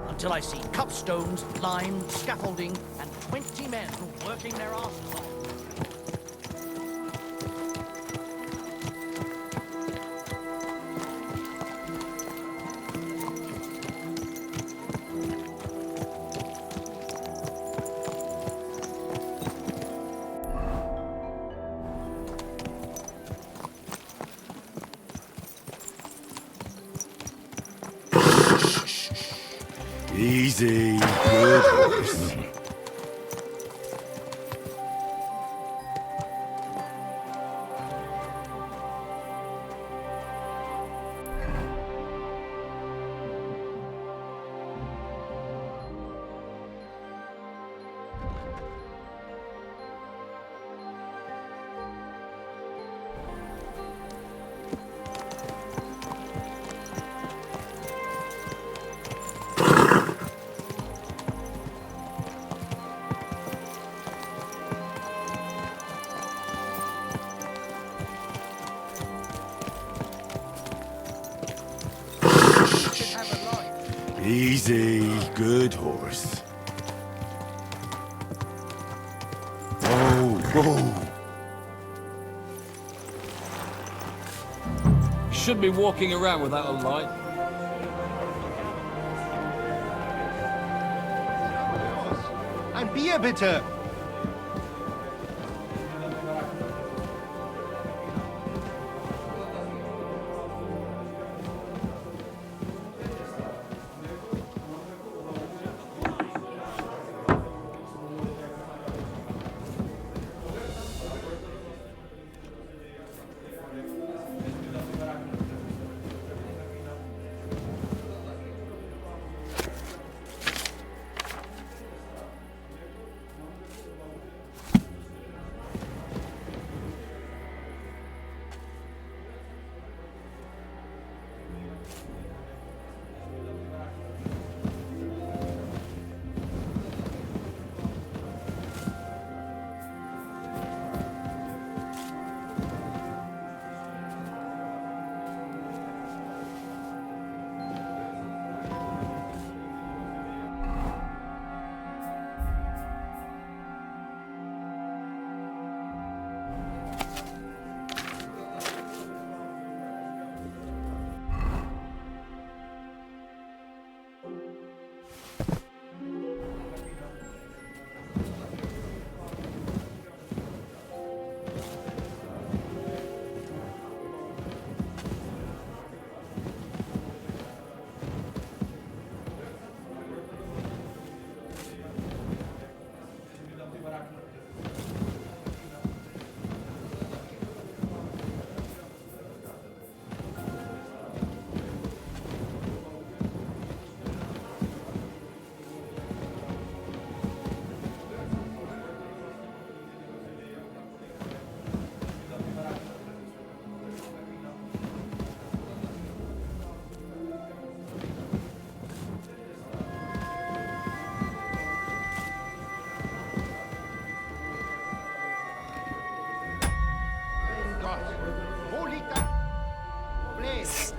Until I see cupstones, lime, scaffolding, and 20 men working their asses off. Easy. Good horse. Easy. Good horse. Whoa, whoa. Should be walking around without a light. Ein Bier bitte! Wo liegt das? Blaze!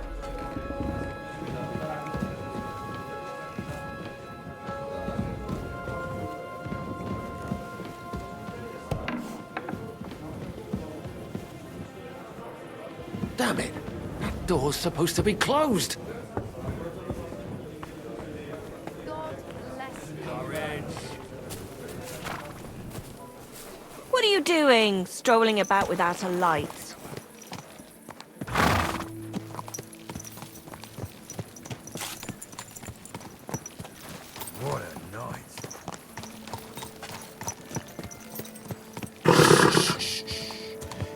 Damn it! That door's supposed to be closed. God bless you. Courage. you doing, strolling about without a light? What a night.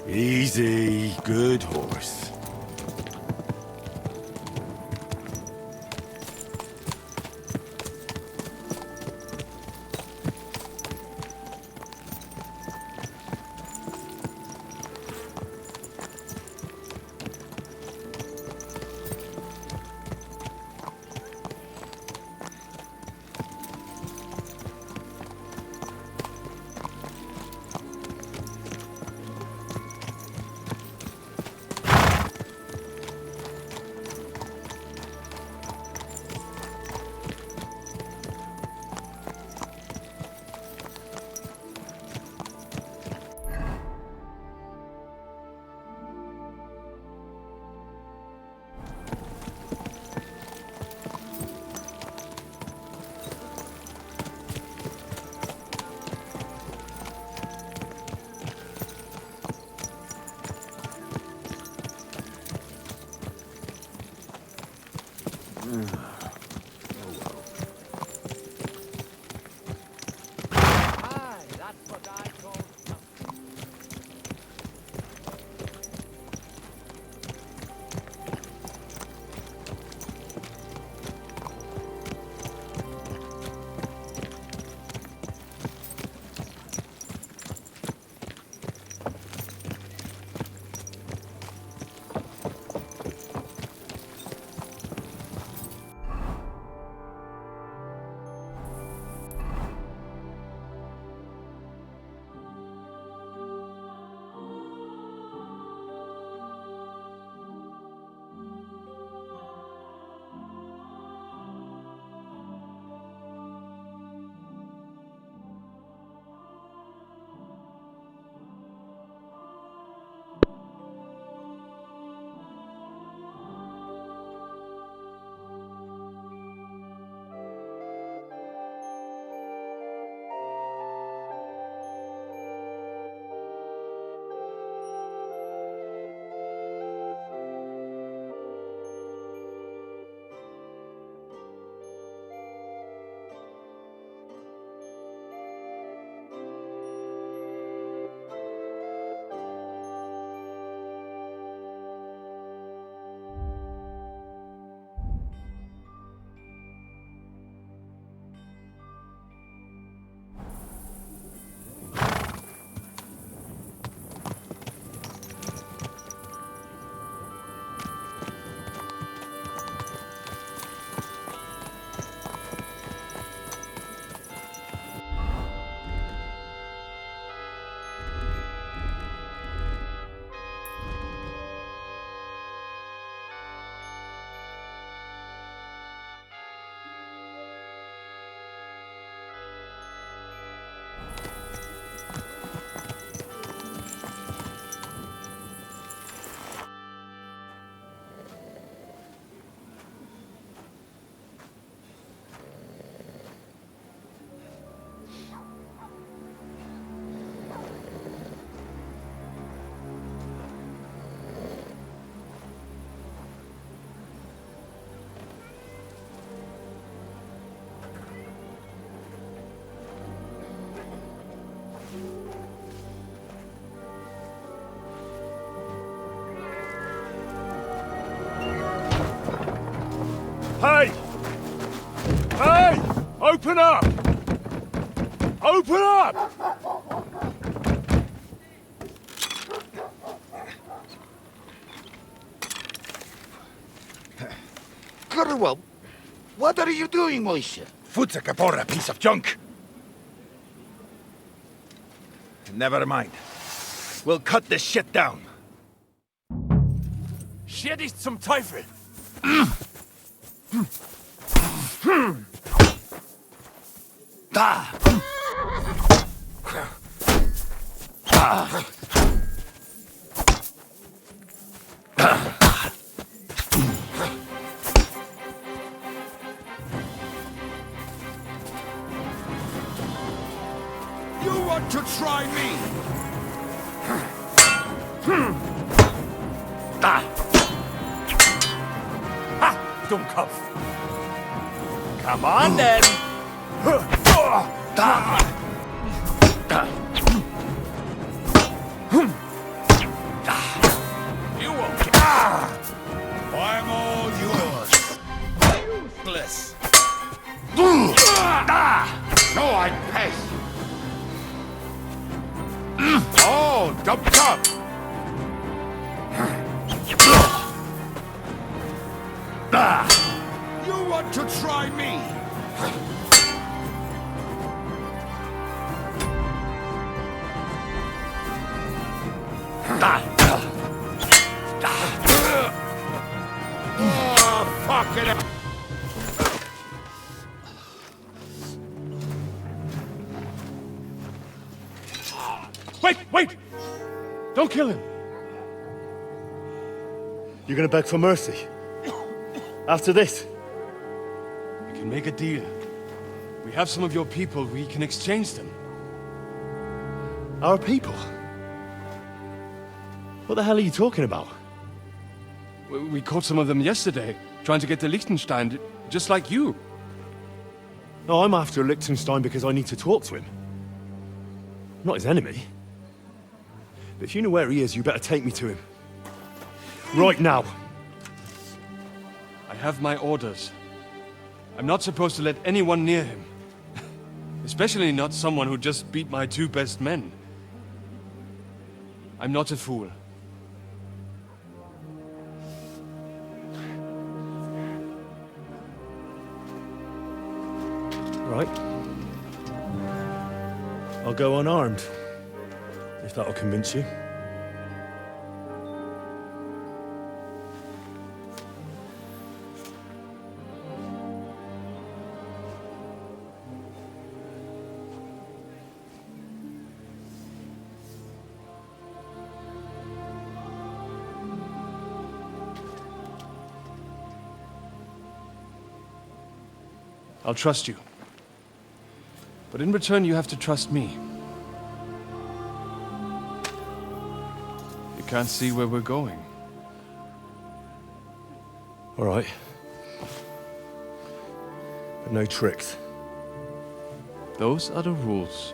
Easy, good horse. Hey! Hey! Open up! Open up! Curwell, what are you doing, Moishe? Futsa Kapora, piece of junk. Never mind. We'll cut this shit down. Shit ist zum Teufel! Da! You want to try me? Dummkopf. Come on, then. You won't get... I'm all yours. Useless. No, I pass. Oh, dump top. You want to try me? Oh, fuck it up. Wait! Don't kill him! You're gonna beg for mercy? After this? We can make a deal. We have some of your people, we can exchange them. Our people? What the hell are you talking about? We caught some of them yesterday, trying to get to Liechtenstein, just like you. No, I'm after Liechtenstein because I need to talk to him. I'm not his enemy. But if you know where he is, you better take me to him. Right now. I have my orders. I'm not supposed to let anyone near him. Especially not someone who just beat my 2 best men. I'm not a fool. Right. I'll go unarmed. If that'll convince you. I'll trust you. But in return, you have to trust me. You can't see where we're going. All right. But no tricks. Those are the rules.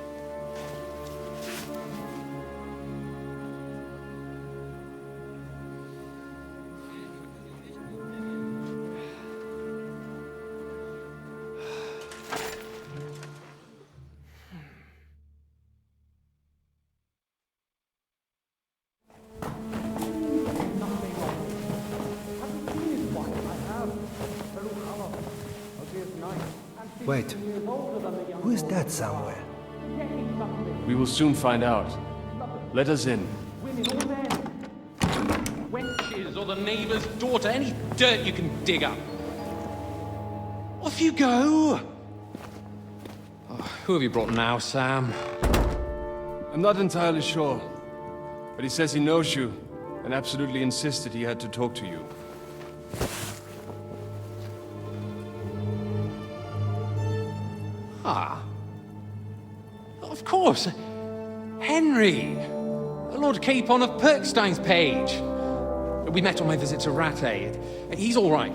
Wait, who is that somewhere? We will soon find out. Let us in. Wenches or the neighbor's daughter, any dirt you can dig up. Off you go! Oh, who have you brought now, Sam? I'm not entirely sure. But he says he knows you, and absolutely insisted he had to talk to you. Ah. Of course. Henry. Lord Capon of Perkstein's page. We met on my visit to Rattay. He's all right.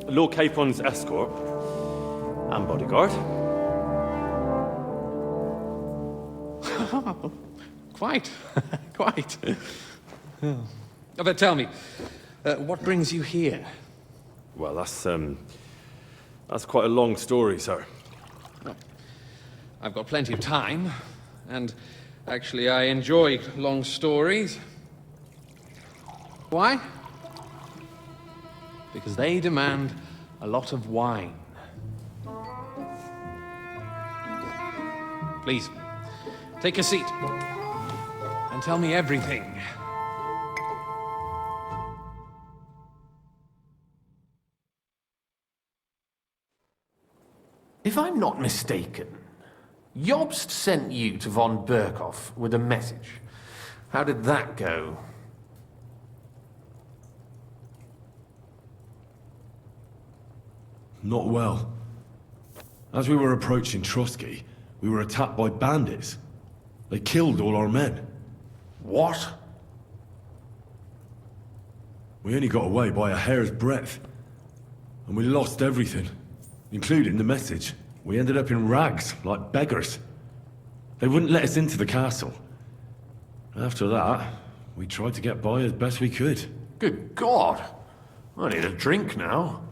Lord Capon's escort. And bodyguard. Quite. Quite. Oh, but tell me, what brings you here? Well, that's quite a long story, sir. Well, I've got plenty of time, and actually I enjoy long stories. Why? Because they demand a lot of wine. Please, take a seat and tell me everything. If I'm not mistaken, Jobst sent you to von Berkhoff with a message. How did that go? Not well. As we were approaching Trotsky, we were attacked by bandits. They killed all our men. What? We only got away by a hair's breadth. and we lost everything, including the message. We ended up in rags, like beggars. They wouldn't let us into the castle. After that, we tried to get by as best we could. Good God! I need a drink now.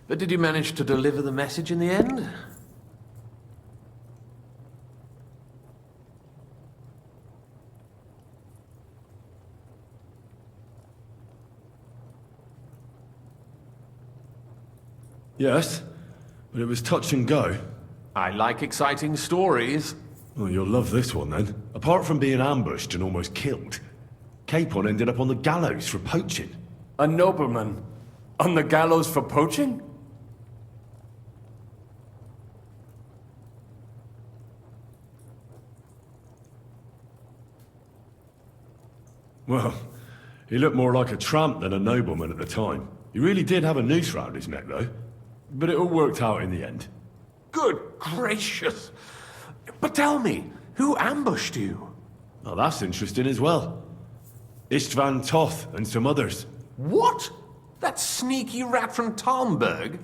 But did you manage to deliver the message in the end? Yes, but it was touch and go. I like exciting stories. Well, you'll love this one then. Apart from being ambushed and almost killed, Capon ended up on the gallows for poaching. A nobleman? On the gallows for poaching? Well, he looked more like a tramp than a nobleman at the time. He really did have a noose round his neck, though. But it all worked out in the end. Good gracious! But tell me, who ambushed you? Oh, that's interesting as well. Istvan Toth and some others. What? That sneaky rat from Talmberg?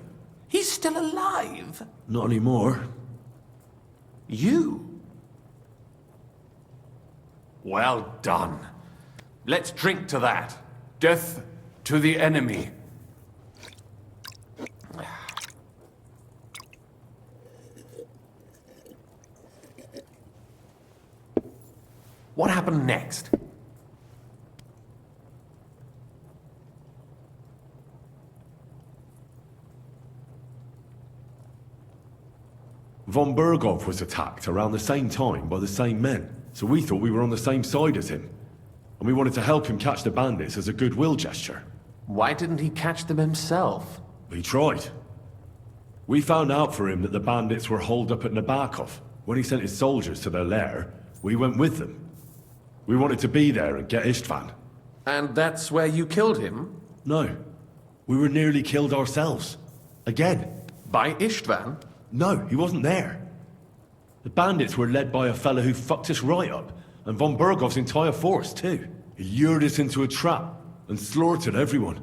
He's still alive? Not anymore. You? Well done. Let's drink to that. Death to the enemy. What happened next? Von Berghoff was attacked around the same time by the same men, so we thought we were on the same side as him. And we wanted to help him catch the bandits as a goodwill gesture. Why didn't he catch them himself? He tried. We found out for him that the bandits were holed up at Nabokov. When he sent his soldiers to their lair, we went with them. We wanted to be there and get Istvan. And that's where you killed him? No. We were nearly killed ourselves. Again. By Istvan? No, he wasn't there. The bandits were led by a fella who fucked us right up, and von Bergov's entire force, too. He lured us into a trap and slaughtered everyone.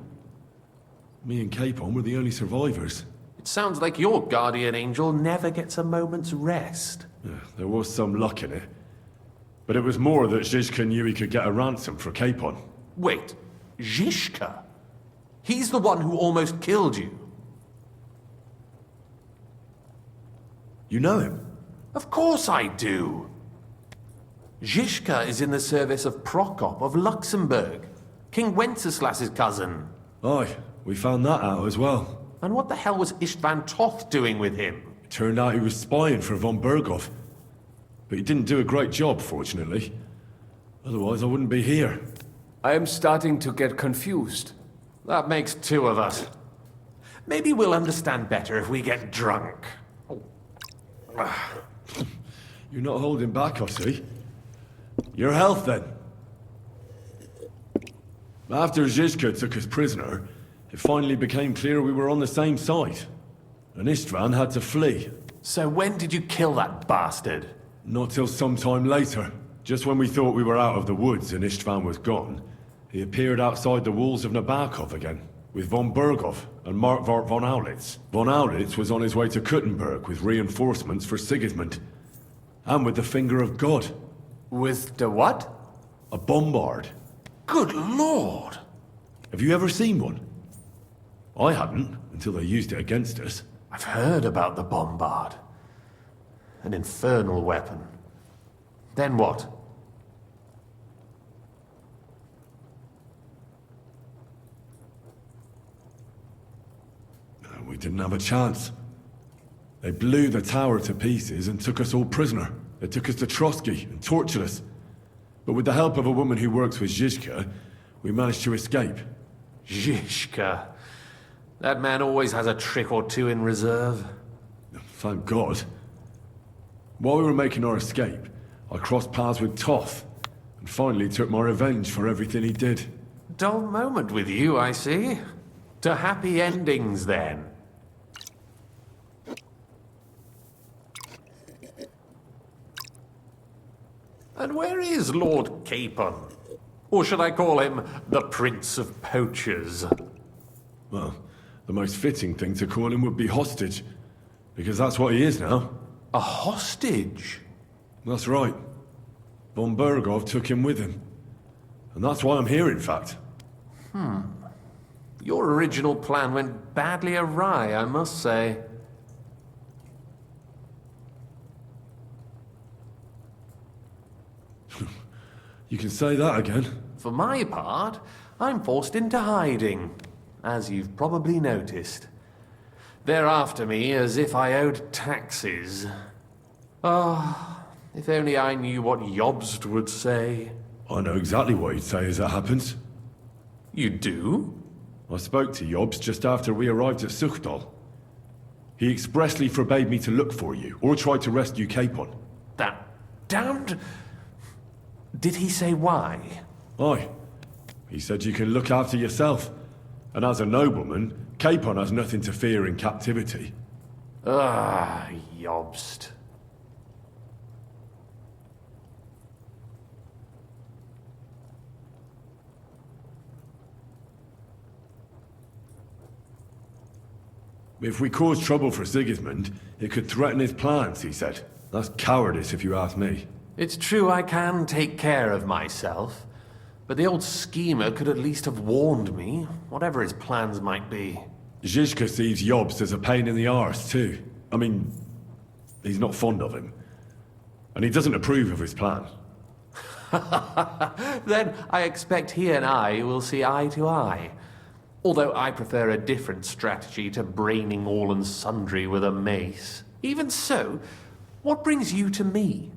Me and Capon were the only survivors. It sounds like your guardian angel never gets a moment's rest. Yeah, there was some luck in it. But it was more that Zizka knew he could get a ransom for Capon. Wait, Zizka? He's the one who almost killed you. You know him? Of course I do. Zizka is in the service of Prokop of Luxembourg, King Wenceslas's cousin. Aye, we found that out as well. And what the hell was Istvan Toth doing with him? It turned out he was spying for von Berghoff. But he didn't do a great job, fortunately. Otherwise, I wouldn't be here. I am starting to get confused. That makes two of us. Maybe we'll understand better if we get drunk. You're not holding back, I see. Your health, then. After Zizka took us prisoner, it finally became clear we were on the same side. And Istvan had to flee. So when did you kill that bastard? Not till some time later. Just when we thought we were out of the woods and Istvan was gone, he appeared outside the walls of Nabokov again, with von Berghoff and Markvart von Aulitz. Von Aulitz was on his way to Kuttenberg with reinforcements for Sigismund. And with the finger of God. With the what? A bombard. Good lord! Have you ever seen one? I hadn't, until they used it against us. I've heard about the bombard. An infernal weapon. Then what? We didn't have a chance. They blew the tower to pieces and took us all prisoner. They took us to Trotsky and tortured us. But with the help of a woman who works with Zizka, we managed to escape. Zizka. That man always has a trick or two in reserve. Thank God. While we were making our escape, I crossed paths with Toth, and finally took my revenge for everything he did. Dull moment with you, I see. To happy endings, then. And where is Lord Capon? Or should I call him the Prince of Poachers? Well, the most fitting thing to call him would be hostage, because that's what he is now. A hostage? That's right. Von Berghoff took him with him. And that's why I'm here, in fact. Your original plan went badly awry, I must say. You can say that again. For my part, I'm forced into hiding, as you've probably noticed. They're after me as if I owed taxes. Ah, if only I knew what Jobst would say. I know exactly what he'd say as it happens. You do? I spoke to Jobst just after we arrived at Suchdal. He expressly forbade me to look for you, or try to rescue Capon. That damned... Did he say why? Aye. He said you can look after yourself. And as a nobleman, Capon has nothing to fear in captivity. Ah, Jobst. If we cause trouble for Sigismund, it could threaten his plans, he said. That's cowardice, if you ask me. It's true I can take care of myself, but the old schemer could at least have warned me, whatever his plans might be. Zizka sees Jobst as a pain in the arse, too. I mean, he's not fond of him. And he doesn't approve of his plan. Then I expect he and I will see eye to eye. Although I prefer a different strategy to braining all and sundry with a mace. Even so, what brings you to me?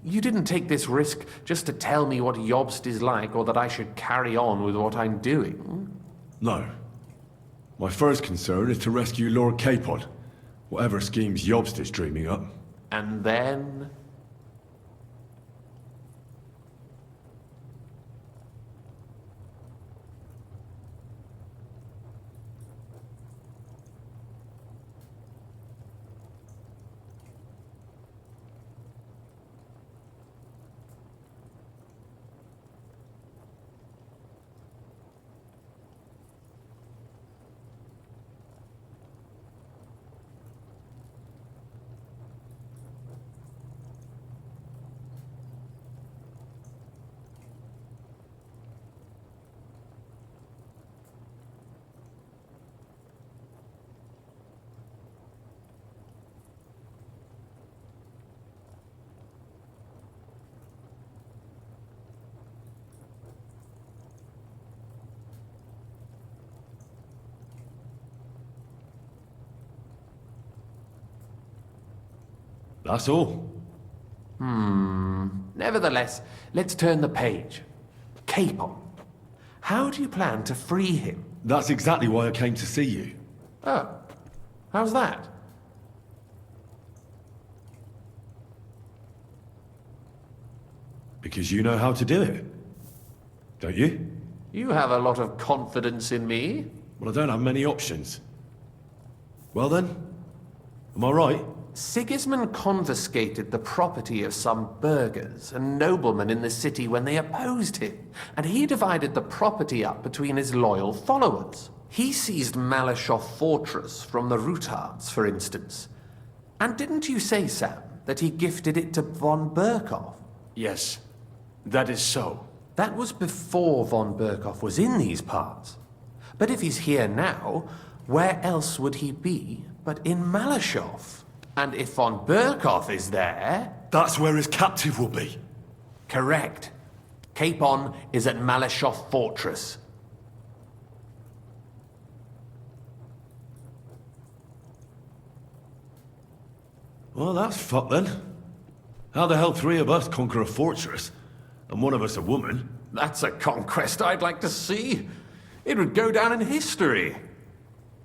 You didn't take this risk just to tell me what Jobst is like, or that I should carry on with what I'm doing. No. My first concern is to rescue Lord Capon, whatever schemes Jobst is dreaming up. And then... That's all. Nevertheless, let's turn the page. Capon. How do you plan to free him? That's exactly why I came to see you. Oh. How's that? Because you know how to do it. Don't you? You have a lot of confidence in me. Well, I don't have many options. Well then, am I right? Sigismund confiscated the property of some burghers and noblemen in the city when they opposed him, and he divided the property up between his loyal followers. He seized Malashov Fortress from the Rutards, for instance. And didn't you say, Sam, that he gifted it to von Berkhoff? Yes, that is so. That was before von Berkhoff was in these parts. But if he's here now, where else would he be but in Malashov? And if von Berkhoff is there... That's where his captive will be. Correct. Capon is at Malashov Fortress. Well, that's fucked then. How the hell three of us conquer a fortress, and one of us a woman? That's a conquest I'd like to see. It would go down in history.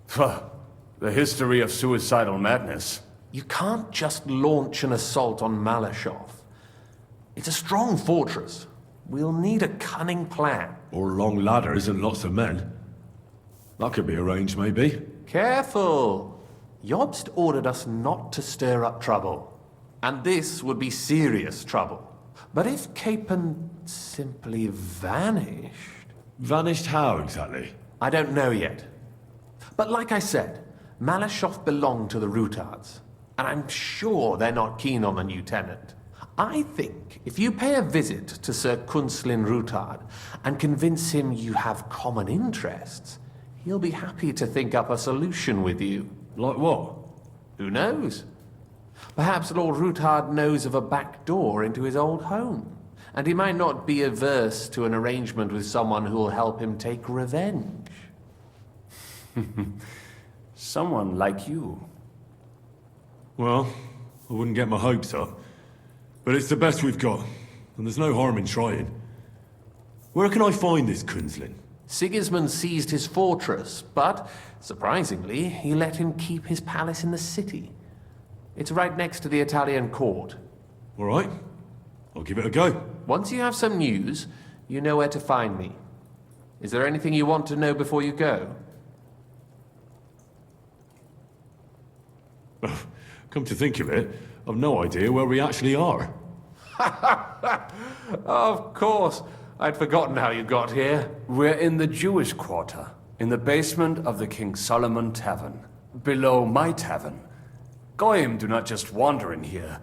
The history of suicidal madness. You can't just launch an assault on Malashov. It's a strong fortress. We'll need a cunning plan. Or long ladders and lots of men. That could be arranged, maybe. Careful! Jobst ordered us not to stir up trouble. And this would be serious trouble. But if Capon simply vanished... Vanished how, exactly? I don't know yet. But like I said, Malashov belonged to the Rutards, and I'm sure they're not keen on the new tenant. I think if you pay a visit to Sir Kunslin Rutard and convince him you have common interests, he'll be happy to think up a solution with you. Like what? Who knows? Perhaps Lord Rutard knows of a back door into his old home, and he might not be averse to an arrangement with someone who will help him take revenge. Someone like you. Well, I wouldn't get my hopes up. But it's the best we've got, and there's no harm in trying. Where can I find this Kunslin? Sigismund seized his fortress, but, surprisingly, he let him keep his palace in the city. It's right next to the Italian court. All right. I'll give it a go. Once you have some news, you know where to find me. Is there anything you want to know before you go? Come to think of it, I've no idea where we actually are. Of course. I'd forgotten how you got here. We're in the Jewish quarter, in the basement of the King Solomon Tavern, below my tavern. Goyim do not just wander in here,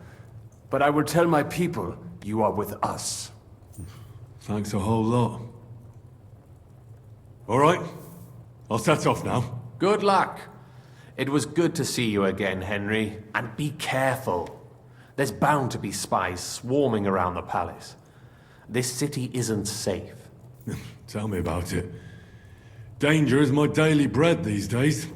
but I will tell my people you are with us. Thanks a whole lot. All right, I'll set off now. Good luck. It was good to see you again, Henry. And be careful. There's bound to be spies swarming around the palace. This city isn't safe. Tell me about it. Danger is my daily bread these days.